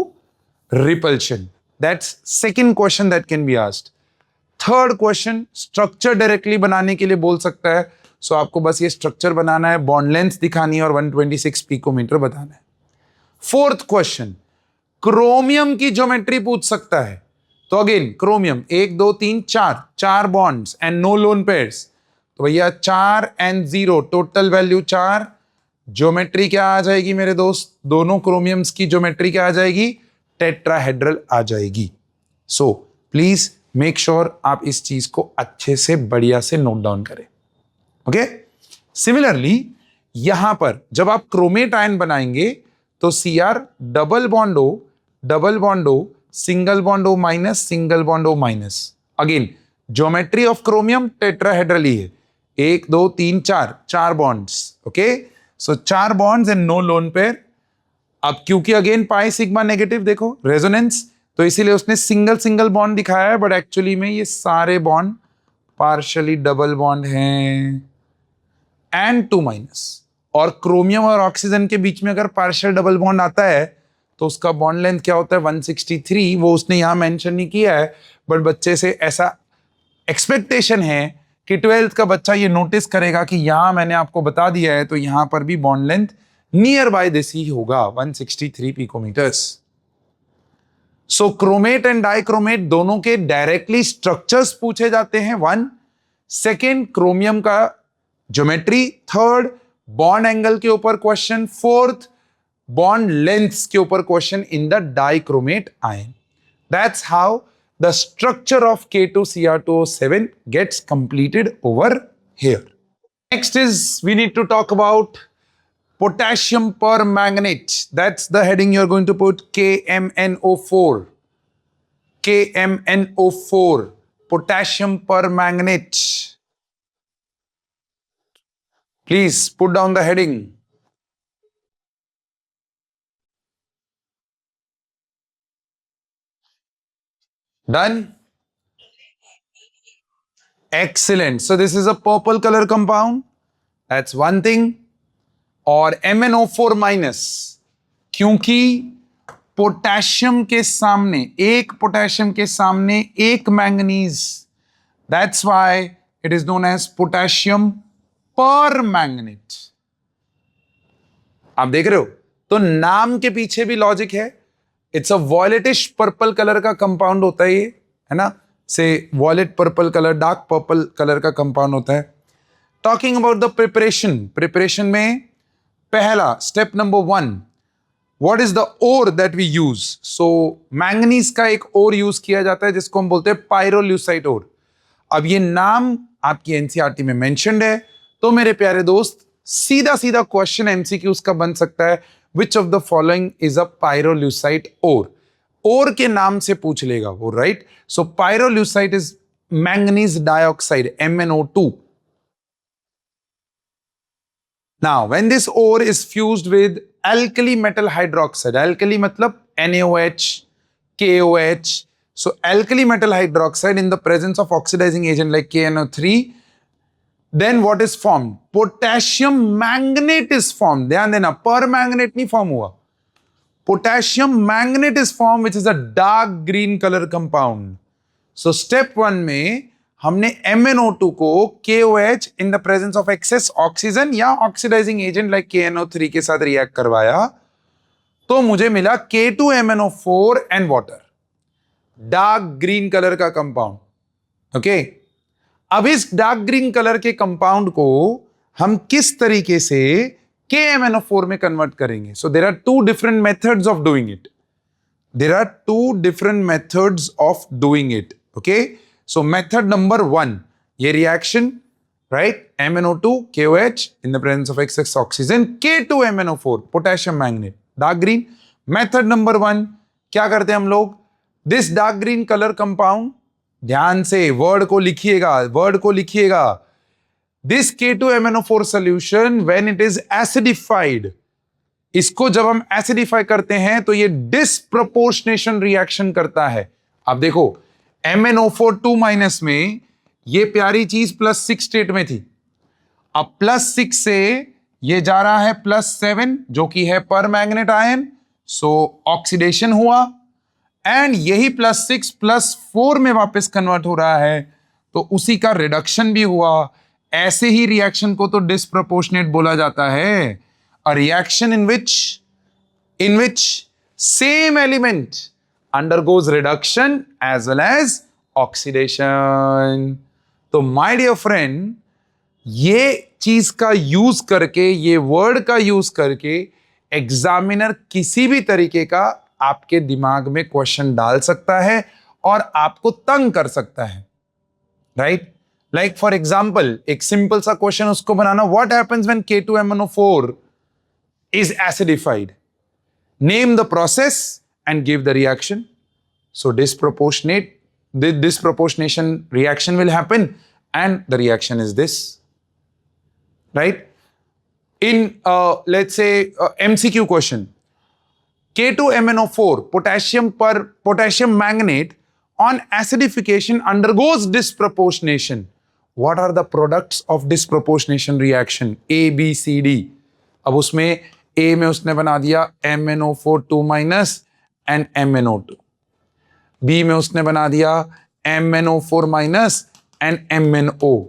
repulsion. That's second question that can be asked. Third question, structure directly बनाने के लिए बोल सकता है. So आपको बस ये structure बनाना है, bond length दिखानी है और 126 पिकोमीटर बताना है. Fourth question, क्रोमियम की ज्योमेट्री पूछ सकता है. तो again chromium 1 2 3 4 bonds and no lone pairs, तो भैया 4 and 0 टोटल वैल्यू 4. ज्योमेट्री क्या आ जाएगी मेरे दोस्त? दोनों क्रोमियम्स की ज्योमेट्री क्या आ जाएगी? टेट्राहेड्रल आ जाएगी. सो प्लीज मेक श्योर आप इस चीज को अच्छे से बढ़िया से नोट डाउन करें. ओके. सिमिलरली यहां पर जब आप क्रोमेट आयन बनाएंगे तो Cr double bond O, single bond O minus, single bond O minus. Again geometry of chromium tetrahedral ही है. 1 2 3 4 bonds. Okay, so 4 bonds and no lone pair. अब क्योंकि अगेन पाई सिग्मा नेगेटिव, देखो resonance, तो इसीलिए उसने सिंगल बॉन्ड दिखाया है, बट एक्चुअली में ये सारे बॉन्ड पार्शियली डबल बॉन्ड हैं एंड 2-. और क्रोमियम और ऑक्सीजन के बीच में अगर पार्शियल डबल बॉन्ड आता है तो उसका बॉन्ड लेंथ क्या होता है? 163. वो उसने यहां मेंशन नहीं किया है, बट बच्चे से ऐसा एक्सपेक्टेशन है कि 12th का बच्चा ये नोटिस करेगा कि यहां मैंने आपको बता दिया है, तो यहां पर भी bond length near by this he होगा, 163 picometres. So chromate and dichromate दोनों के डायरेक्टली स्ट्रक्चर्स पूछे जाते हैं. 1. सेकेंड क्रोमियम का ज्योमेट्री. 3rd बॉन्ड एंगल के ऊपर क्वेश्चन. 4th बॉन्ड लेंथ्स के ऊपर question in the dichromate ion. That's how the structure of K2Cr2O7 gets completed over here. Next is we need to talk about potassium permanganate. That's the heading you're going to put, KMnO4. KMnO4, potassium permanganate. Please put down the heading. Done? Excellent. So this is a purple color compound. That's one thing. और MnO4 minus, क्योंकि potassium के सामने, एक potassium के सामने एक manganese, that's why it is known as potassium permanganate. आप देख रहे हो, तो नाम के पीछे भी लॉजिक है। It's a violetish purple colour का कंपाउंड होता है ये, है ना, से violet purple colour, dark purple colour का कंपाउंड होता है। टॉकिंग अबाउट द प्रिपरेशन में पहला step number 1, what is the ore that we use. So manganese का एक ओर यूज किया जाता है जिसको हम बोलते हैं पायरोल्यूसाइट ओर। अब ये नाम आपकी एनसीईआरटी में मेंशन्ड है, तो मेरे प्यारे दोस्त सीधा सीधा क्वेश्चन एमसीक्यूज का बन सकता है, which of the following is a pyrolusite ore. Ore के नाम से पूछ लेगा वो, right. So pyrolusite is manganese dioxide, MnO2। Now, when this ore is fused with alkali metal hydroxide, alkali matlab NaOH, KOH. So, alkali metal hydroxide in the presence of oxidizing agent like KNO3, then what is formed? Potassium manganate is formed. ध्यान देना, permanganate नहीं form हुआ. Potassium manganate is formed, which is a dark green color compound. So, step 1 में हमने MnO2 को KOH in the presence of excess oxygen या oxidizing agent like KNO3 के साथ रिएक्ट करवाया, तो मुझे मिला K2MnO4 and water, dark green colour का कंपाउंड। ओके, अब इस डार्क ग्रीन कलर के कंपाउंड को हम किस तरीके से KMnO4 में कन्वर्ट करेंगे? So there are two different methods of doing it. There are two different methods of doing it. Okay, so method number 1, ये reaction, right? MnO2 KOH in the presence of excess oxygen, K2MnO4 potassium manganate, dark green. Method number 1, क्या करते हैं हम लोग? This dark green color compound, ध्यान से word को लिखिएगा, This K2MnO4 solution when it is acidified, इसको जब हम एसिडिफाई करते हैं तो ये डिसप्रोपोर्शनेशन रिएक्शन करता है। अब देखो, MnO4 2- में ये प्यारी चीज +6 स्टेट में थी, अब +6 से ये जा रहा है +7 जो कि है परमैंगनेट आयन, सो ऑक्सीडेशन हुआ, एंड यही +6 +4 में वापस कन्वर्ट हो रहा है, तो उसी का रिडक्शन भी हुआ। ऐसे ही रिएक्शन को तो डिसप्रोपोर्शनेट बोला जाता है। A reaction in which same element undergoes reduction as well as oxidation. तो my dear friend, ये चीज का यूज करके, ये वर्ड का यूज करके एग्जामिनर किसी भी तरीके का आपके दिमाग में क्वेश्चन डाल सकता है और आपको तंग कर सकता है, राइट? लाइक फॉर एग्जाम्पल, एक सिंपल सा क्वेश्चन उसको बनाना, what happens when K2MnO4 is acidified? Name the process and give the reaction. So disproportionation reaction will happen, and the reaction is this, right? In let's say MCQ question, K2MnO4 potassium manganate on acidification undergoes disproportionation. What are the products of disproportionation reaction? A, B, C, D. अब उसमें A में उसने बना दिया MnO4 2- and MnO2, B में उसने बना दिया MnO4- and MnO,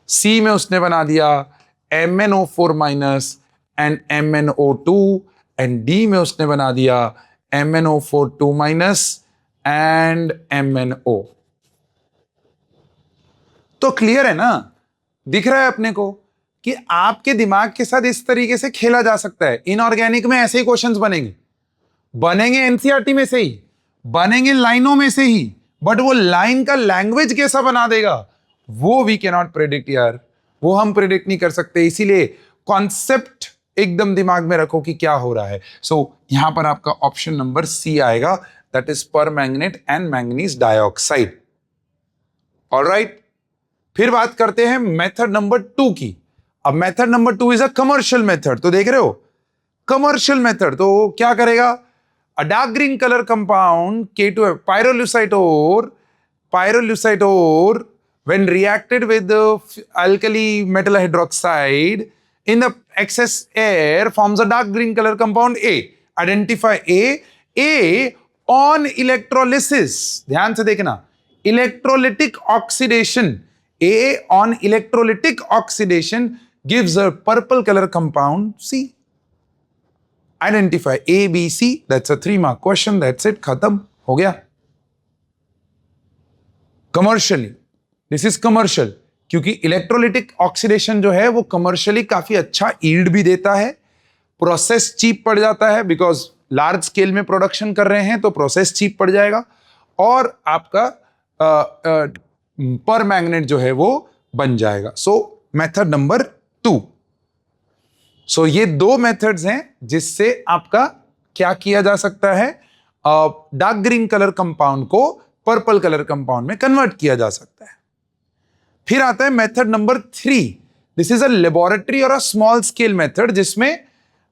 C में उसने बना दिया MnO4- and MnO2, and D में उसने बना दिया MnO4 2- and MnO। तो क्लियर है ना, दिख रहा है अपने को कि आपके दिमाग के साथ इस तरीके से खेला जा सकता है। इनऑर्गेनिक में ऐसे ही क्वेश्चंस बनेंगे एनसीईआरटी में से ही, बनेंगे लाइनों में से ही, बट वो लाइन का लैंग्वेज कैसा बना देगा वो वी कैन नॉट प्रेडिक्ट यार, वो हम प्रेडिक्ट नहीं कर सकते। इसीलिए कॉन्सेप्ट एकदम दिमाग में रखो कि क्या हो रहा है। सो यहां पर आपका ऑप्शन नंबर सी आएगा, that is permanganate and manganese dioxide. Alright, फिर बात करते हैं मेथड नंबर 2 की। अब method number 2 is a commercial method. तो देख रहे हो, कमर्शियल मेथड तो क्या करेगा? अ dark green colour compound K2 pyrolusite ore when reacted with the alkali metal hydroxide in the excess air forms a dark green color compound A. Identify A on electrolysis, ध्यान से देखना, electrolytic oxidation, A on electrolytic oxidation gives a purple colour compound C. Identify A B C, that's a 3 mark question, that's it, खत्म हो गया। Commercially, this is commercial, क्योंकि electrolytic oxidation जो है वो कमर्शियली काफी अच्छा यील्ड भी देता है, प्रोसेस चीप पड़ जाता है, बिकॉज लार्ज स्केल में प्रोडक्शन कर रहे हैं तो प्रोसेस चीप पड़ जाएगा, और आपका पर मैग्नेट जो है वो बन जाएगा। सो मेथड नंबर 2। सो ये 2 मेथड्स हैं जिससे आपका क्या किया जा सकता है, डार्क ग्रीन कलर कंपाउंड को पर्पल कलर कंपाउंड में कन्वर्ट किया जा सकता है। फिर आता है method number 3। This is a laboratory और अ स्मॉल स्केल मेथड, जिसमें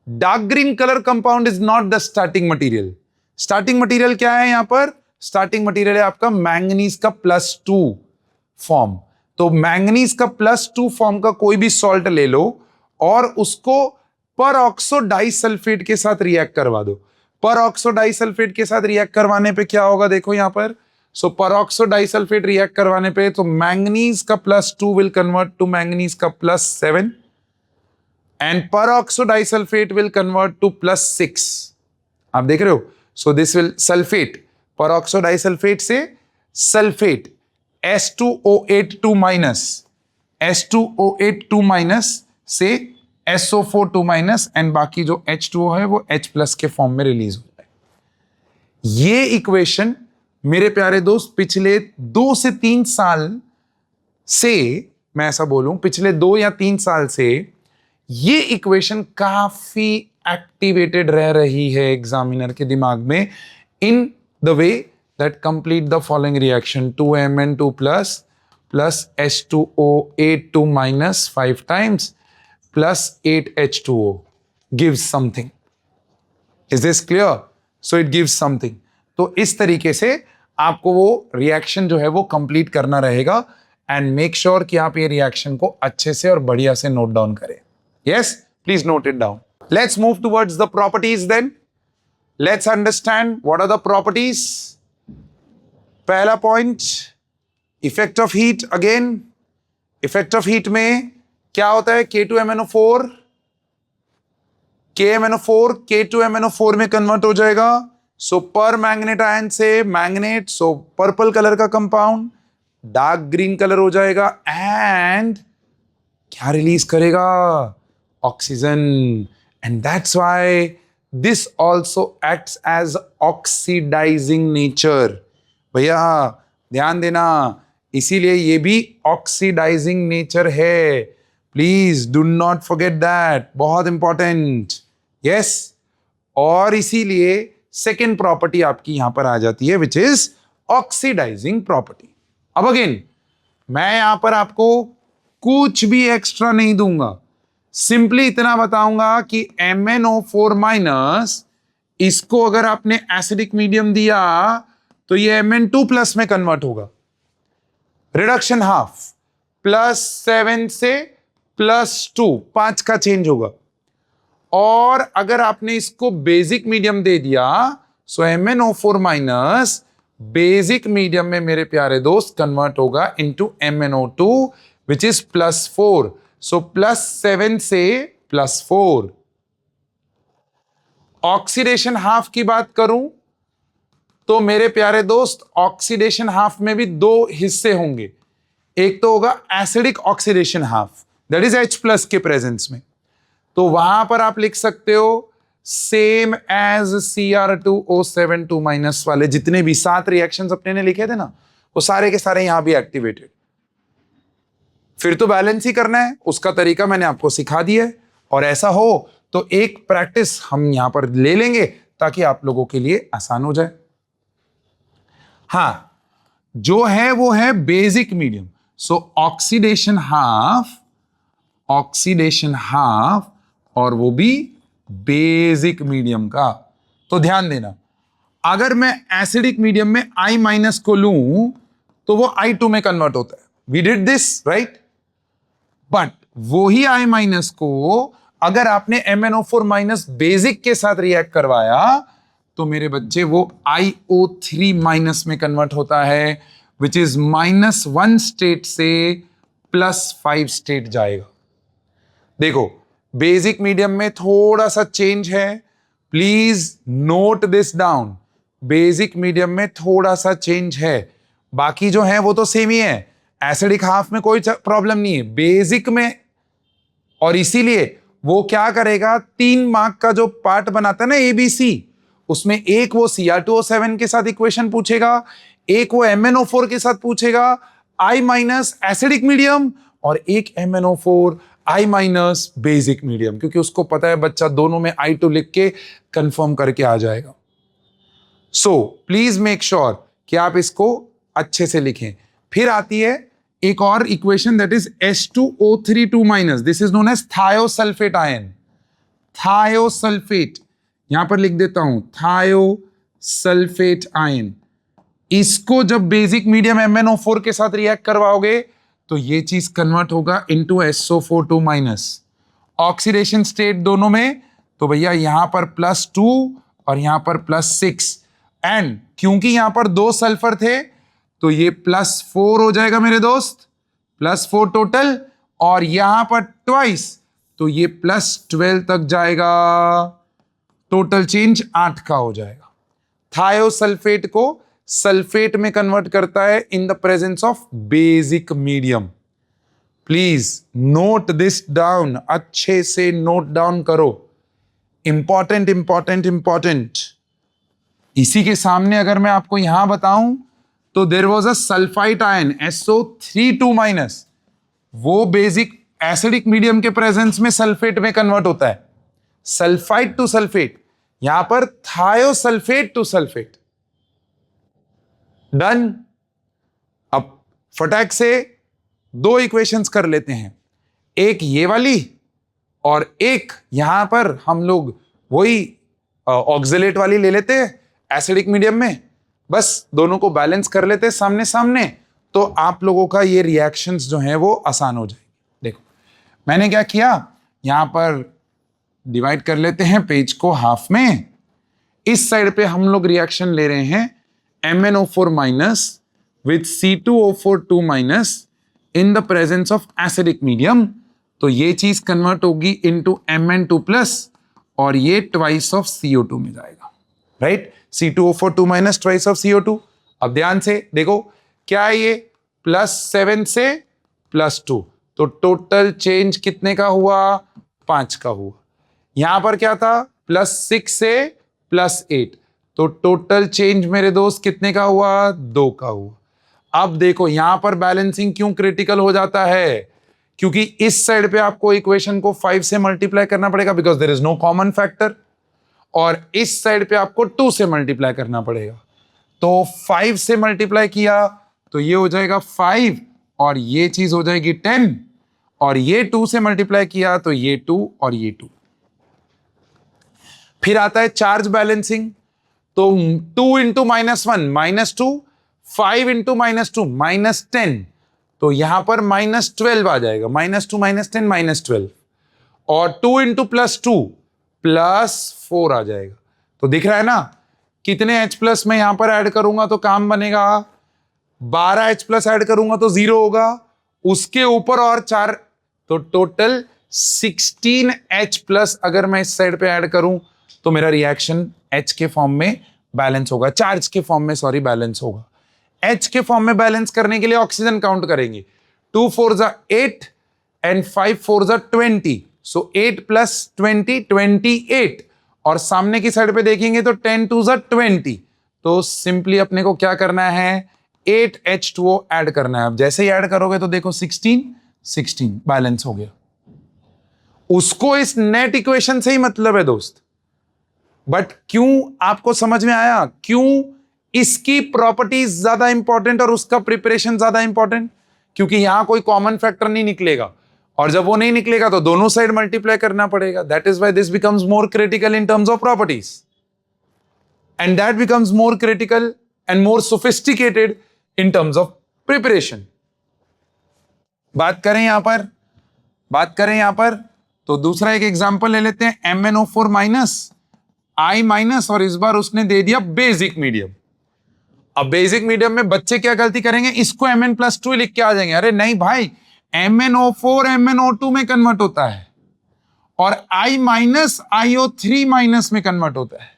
dark green colour compound is not the starting material. Starting material क्या है यहां पर? स्टार्टिंग मटेरियल है आपका मैंगनीज का +2 फॉर्म। तो मैंगनीज का +2 फॉर्म का कोई भी सॉल्ट ले लो और उसको परऑक्सो डाइसल्फेट के साथ रिएक्ट करवा दो। परऑक्सो डाइसल्फेट के साथ रिएक्ट करवाने पे क्या होगा, देखो यहां पर। सो परऑक्सो डाइसल्फेट रिएक्ट करवाने पे तो मैंगनीज का +2 विल कन्वर्ट टू मैंगनीज का +7 and peroxo disulphate will convert to +6। आप देख रहे हो? So this will sulphate, peroxo disulphate से सल्फेट, S2O8 2- से SO4 एंड बाकी जो H2O है वो H+ के फॉर्म में रिलीज होता है। ये इक्वेशन मेरे प्यारे दोस्त पिछले 2 से 3 साल से, मैं ऐसा बोलूं पिछले 2 या 3 साल से ये इक्वेशन काफी एक्टिवेटेड रह रही है एग्जामिनर के दिमाग में, in the way that complete the following reaction 2Mn2 plus H2O8 2- 5 times plus 8H2O gives something. Is this clear? So it gives something. तो इस तरीके से आपको वो रिएक्शन जो है वो कंप्लीट करना रहेगा, एंड मेक श्योर कि आप ये रिएक्शन को अच्छे से और बढ़िया से नोट डाउन करें। Yes, please note it down. Let's move towards the properties then. Let's understand what are the properties. पहला point, effect of heat. Again effect of heat में क्या होता है, K2MnO4 KMnO4 K2MnO4 में कन्वर्ट हो जाएगा। So permanganate ion से manganate, so purple colour का कंपाउंड डार्क ग्रीन कलर हो जाएगा, एंड क्या रिलीज करेगा, oxygen, and that's why this also acts as oxidising nature. भैया ध्यान देना, इसीलिए ये भी ऑक्सीडाइजिंग नेचर है, please do not forget that, बहुत इंपॉर्टेंट। यस, और इसीलिए सेकेंड प्रॉपर्टी आपकी यहां पर आ जाती है, विच इज ऑक्सीडाइजिंग प्रॉपर्टी। अब अगेन मैं यहां पर आपको कुछ भी एक्स्ट्रा नहीं दूंगा, सिंपली इतना बताऊंगा कि MnO4- इसको अगर आपने एसिडिक मीडियम दिया तो ये Mn2+ में कन्वर्ट होगा, रिडक्शन हाफ, +7 से +2, 5 का चेंज होगा। और अगर आपने इसको बेसिक मीडियम दे दिया, सो MnO4- बेसिक मीडियम में मेरे प्यारे दोस्त कन्वर्ट होगा इनटू MnO2 विच इज +4। सो +7 से +4। ऑक्सीडेशन हाफ की बात करूं तो मेरे प्यारे दोस्त ऑक्सीडेशन हाफ में भी 2 हिस्से होंगे। एक तो होगा acidic oxidation half, that is H+ के प्रेजेंस में, तो वहां पर आप लिख सकते हो सेम एज Cr2O7 2- वाले जितने भी 7 रिएक्शंस अपने ने लिखे थे ना, वो सारे के सारे यहां भी एक्टिवेटेड। फिर तो बैलेंस ही करना है, उसका तरीका मैंने आपको सिखा दिया है, और ऐसा हो तो एक प्रैक्टिस हम यहां पर ले लेंगे ताकि आप लोगों के लिए आसान हो जाए। हाँ, जो है वो है बेसिक मीडियम, सो ऑक्सीडेशन हाफ, और वो भी बेसिक मीडियम का। तो ध्यान देना, अगर मैं एसिडिक मीडियम में I- को लूं तो वो I2 में कन्वर्ट होता है, we did this right, but वो ही I- को अगर आपने MnO4 माइनस बेसिक के साथ रिएक्ट करवाया तो मेरे बच्चे वो IO3 माइनस में कन्वर्ट होता है, विच इज -1 स्टेट से +5 स्टेट जाएगा। देखो बेसिक मीडियम में थोड़ा सा चेंज है, please note this down. Basic medium में थोड़ा सा चेंज है, बाकी जो है वो तो सेम ही है। एसिडिक हाफ में कोई प्रॉब्लम नहीं है, बेसिक में। और इसीलिए वो क्या करेगा, 3 मार्क का जो पार्ट बनाता है ना ABC, उसमें एक वो Cr2O7 के साथ इक्वेशन पूछेगा, एक वो MnO4 के साथ पूछेगा I माइनस एसिडिक मीडियम, और एक MnO4 I minus basic medium, क्योंकि उसको पता है बच्चा दोनों में I2 लिख के कंफर्म करके आ जाएगा। सो प्लीज मेक श्योर कि आप इसको अच्छे से लिखें। फिर आती है एक और equation, that is H2O3 minus, this is known as thiosulphate ion. Thiosulphate, यहां पर लिख देता हूं थायोसल्फेट आयन। इसको जब बेसिक मीडियम MnO4 के साथ रिएक्ट करवाओगे तो ये चीज कन्वर्ट होगा into SO4 minus. Oxidation state दोनों में, तो भैया यहां पर +2 और यहां पर +6, एंड क्योंकि यहां पर 2 सल्फर थे तो ये +4 हो जाएगा मेरे दोस्त, +4 टोटल, और यहां पर ट्वाइस तो ये +12 तक जाएगा, टोटल चेंज 8 का हो जाएगा। थायोसल्फेट को सल्फेट में कन्वर्ट करता है in the presence of basic medium. Please note this down, अच्छे से नोट डाउन करो, इंपॉर्टेंट इंपॉर्टेंट इंपॉर्टेंट। इसी के सामने अगर मैं आपको यहां बताऊं तो there was a sulphite ion SO3 minus, वो बेसिक एसिडिक मीडियम के प्रेजेंस में सल्फेट में कन्वर्ट होता है, सल्फाइट टू सल्फेट, यहां पर थायोसल्फेट टू सल्फेट। डन। अब फटाक से 2 इक्वेशंस कर लेते हैं, एक ये वाली और एक यहां पर हम लोग वही ऑक्सलेट वाली ले लेते हैं एसिडिक मीडियम में, बस दोनों को बैलेंस कर लेते हैं सामने सामने, तो आप लोगों का ये रिएक्शंस जो हैं वो आसान हो जाएगी। देखो मैंने क्या किया, यहां पर डिवाइड कर लेते हैं पेज को हाफ में। इस साइड पे हम लोग रिएक्शन ले रहे हैं MnO4 minus with C2O4 minus in the presence of acidic medium, तो ये चीज कन्वर्ट होगी इनटू Mn2 प्लस, और ये ट्वाइस ऑफ CO2 में जाएगा, right. C2O4 minus twice of CO2। अब ध्यान से देखो क्या है, ये +7 से +2, तो टोटल चेंज कितने का हुआ, 5 का हुआ। यहां पर क्या था, +6 से +8, तो टोटल चेंज मेरे दोस्त कितने का हुआ, 2 का हुआ। अब देखो यहां पर बैलेंसिंग क्यों क्रिटिकल हो जाता है, क्योंकि इस साइड पे आपको इक्वेशन को 5 से मल्टीप्लाई करना पड़ेगा because there is no common factor, और इस साइड पे आपको 2 से मल्टीप्लाई करना पड़ेगा। तो 5 से मल्टीप्लाई किया तो ये हो जाएगा 5, और ये चीज हो जाएगी 10, और ये 2 से मल्टीप्लाई किया तो ये 2 और ये 2। फिर आता है चार्ज बैलेंसिंग, तो 2 इंटू -1 -2, 5 इंटू -2 -10, तो यहां पर -12 आ जाएगा, -2 -10 -12, और 2 इंटू +2 +4 आ जाएगा। तो दिख रहा है ना कितने H+ में यहां पर ऐड करूंगा तो काम बनेगा, 12 H+ ऐड करूंगा तो 0 होगा, उसके ऊपर और 4, तो टोटल 16 H+ अगर मैं इस साइड पे ऐड करूं तो मेरा रिएक्शन H के फॉर्म में बैलेंस होगा, चार्ज के फॉर्म में सॉरी बैलेंस होगा। H के फॉर्म में बैलेंस करने के लिए ऑक्सीजन काउंट करेंगे, 2 4 8 एंड 5 4 20, सो 8 + 20 28, और सामने की साइड पे देखेंगे तो 10 2 20, तो सिंपली अपने को क्या करना है, 8 H2O ऐड करना है। अब जैसे ही ऐड करोगे तो देखो 16 बैलेंस हो गया। उसको इस नेट इक्वेशन से ही मतलब है दोस्त, बट क्यों आपको समझ में आया, क्यों इसकी प्रॉपर्टीज ज्यादा इंपॉर्टेंट और उसका प्रिपरेशन ज्यादा इंपॉर्टेंट, क्योंकि यहां कोई कॉमन फैक्टर नहीं निकलेगा, और जब वो नहीं निकलेगा तो दोनों साइड मल्टीप्लाई करना पड़ेगा। That is why this becomes more critical in terms of properties, and that becomes more critical and more sophisticated in terms of preparation. बात करें यहां पर तो दूसरा एक एग्जांपल ले लेते हैं, MnO4 माइनस I माइनस, और इस बार उसने दे दिया बेसिक मीडियम। अब बेसिक मीडियम में बच्चे क्या गलती करेंगे, इसको Mn+2 लिख के आ जाएंगे। अरे नहीं भाई, MnO4 MnO2 में कन्वर्ट होता है और I माइनस IO3 माइनस में कन्वर्ट होता है।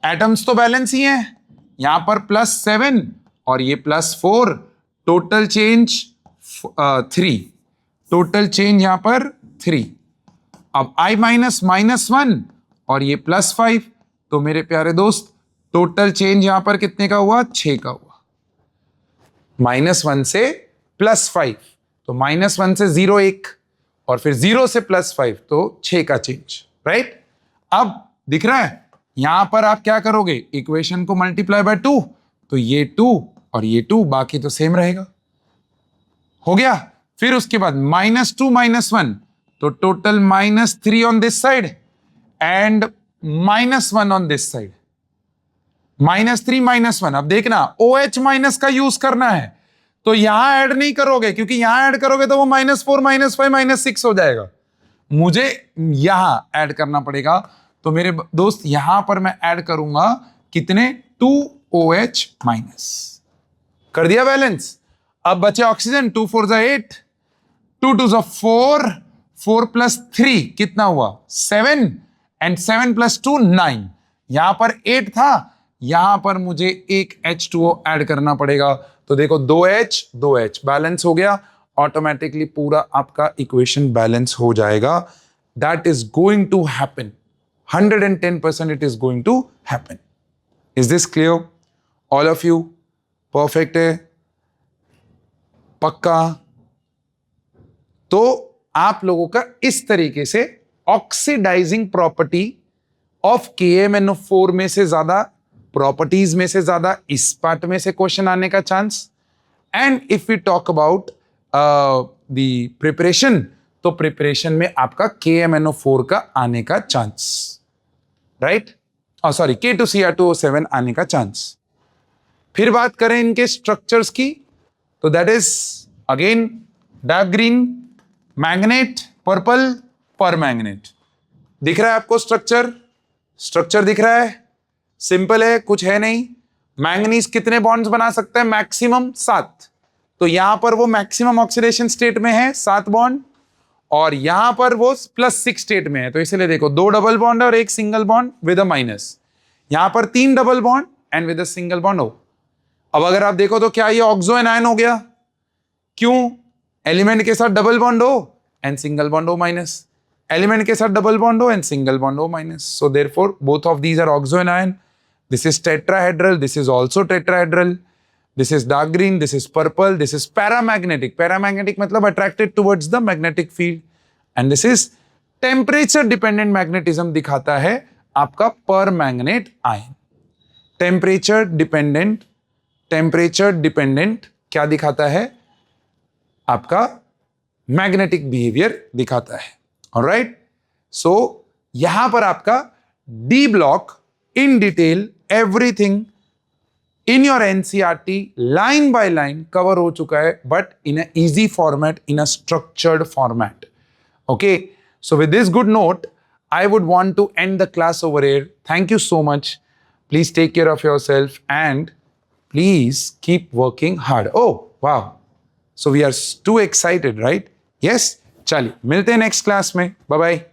एटम्स तो बैलेंस ही हैं, यहां पर +7 और ये +4, टोटल चेंज 3, टोटल चेंज यहां पर 3। अब I माइनस -1 और ये +5, तो मेरे प्यारे दोस्त टोटल चेंज यहां पर कितने का हुआ, 6 का हुआ। -1 से +5, तो -1 से 0 1, और फिर 0 से +5, तो 6 का चेंज, राइट। अब दिख रहा है, यहां पर आप क्या करोगे, इक्वेशन को मल्टीप्लाई बाय 2, तो ये 2 और ये 2, बाकी तो सेम रहेगा, हो गया। फिर उसके बाद -2 -1, तो total -3 on this side and -1 on this side, -3 -1। अब देखना OH माइनस का यूज करना है, तो यहां ऐड नहीं करोगे, क्योंकि यहां ऐड करोगे तो वो -4 -5 -6 हो जाएगा, मुझे यहां ऐड करना पड़ेगा। तो मेरे दोस्त यहां पर मैं ऐड करूंगा कितने, 2OH माइनस, कर दिया बैलेंस। अब बचे ऑक्सीजन, 2 4 8, 2 2 4, 4 + 3 कितना हुआ, 7, एंड 7 + 2 9। यहां पर 8 था, यहां पर मुझे एक H2O ऐड करना पड़ेगा, तो देखो 2H 2H बैलेंस हो गया, ऑटोमेटिकली पूरा आपका इक्वेशन बैलेंस हो जाएगा। That is going to happen, 110% it is going to happen. Is this clear? All of you? Perfect है, पक्का। तो आप लोगों का इस तरीके से ऑक्सीडाइजिंग प्रॉपर्टी ऑफ KMnO4 में से ज्यादा, प्रॉपर्टीज में से ज्यादा इस पार्ट में से क्वेश्चन आने का chance. And if we talk about the preparation, तो प्रिपरेशन में आपका KMnO4 का आने का चांस, राइट, सॉरी K2Cr2O7 आने का चांस। फिर बात करें इनके स्ट्रक्चर्स की, तो that is again dark green magnet, purple permanganate. दिख रहा है आपको स्ट्रक्चर, स्ट्रक्चर दिख रहा है, सिंपल है, कुछ है नहीं। मैंगनीज कितने बॉन्ड्स बना सकता है, मैक्सिमम 7, तो यहां पर वो मैक्सिमम ऑक्सीडेशन स्टेट में है 7 बॉन्ड, और यहां पर वो +6 स्टेट में है, तो इसलिए देखो 2 डबल बॉन्ड और 1 single bond with a minus, यहां पर 3 double bond and with a single bond हो। अब अगर आप देखो तो क्या ये ऑक्सो एनायन हो गया, क्यों, एलिमेंट के साथ डबल बॉन्ड हो एंड सिंगल बॉन्ड हो माइनस, एलिमेंट के साथ डबल बॉन्ड हो एंड सिंगल बॉन्ड हो minus, so therefore both of these are oxo anion. This is tetrahedral, this is also tetrahedral, this is dark green, this is purple, this is paramagnetic, paramagnetic मतलब attracted towards the magnetic field, and this is temperature dependent magnetism दिखाता है आपका permanganate ion। temperature dependent क्या दिखाता है, आपका magnetic behavior दिखाता है, alright। so यहां पर आपका D block in detail everything in your NCERT line by line cover हो चुका है, but in a easy format, in a structured format, okay। so with this good note, I would want to end the class over here. Thank you so much, please take care of yourself and please keep working hard। oh wow, so we are too excited, right? yes, चलिए मिलते हैं next class में, bye bye.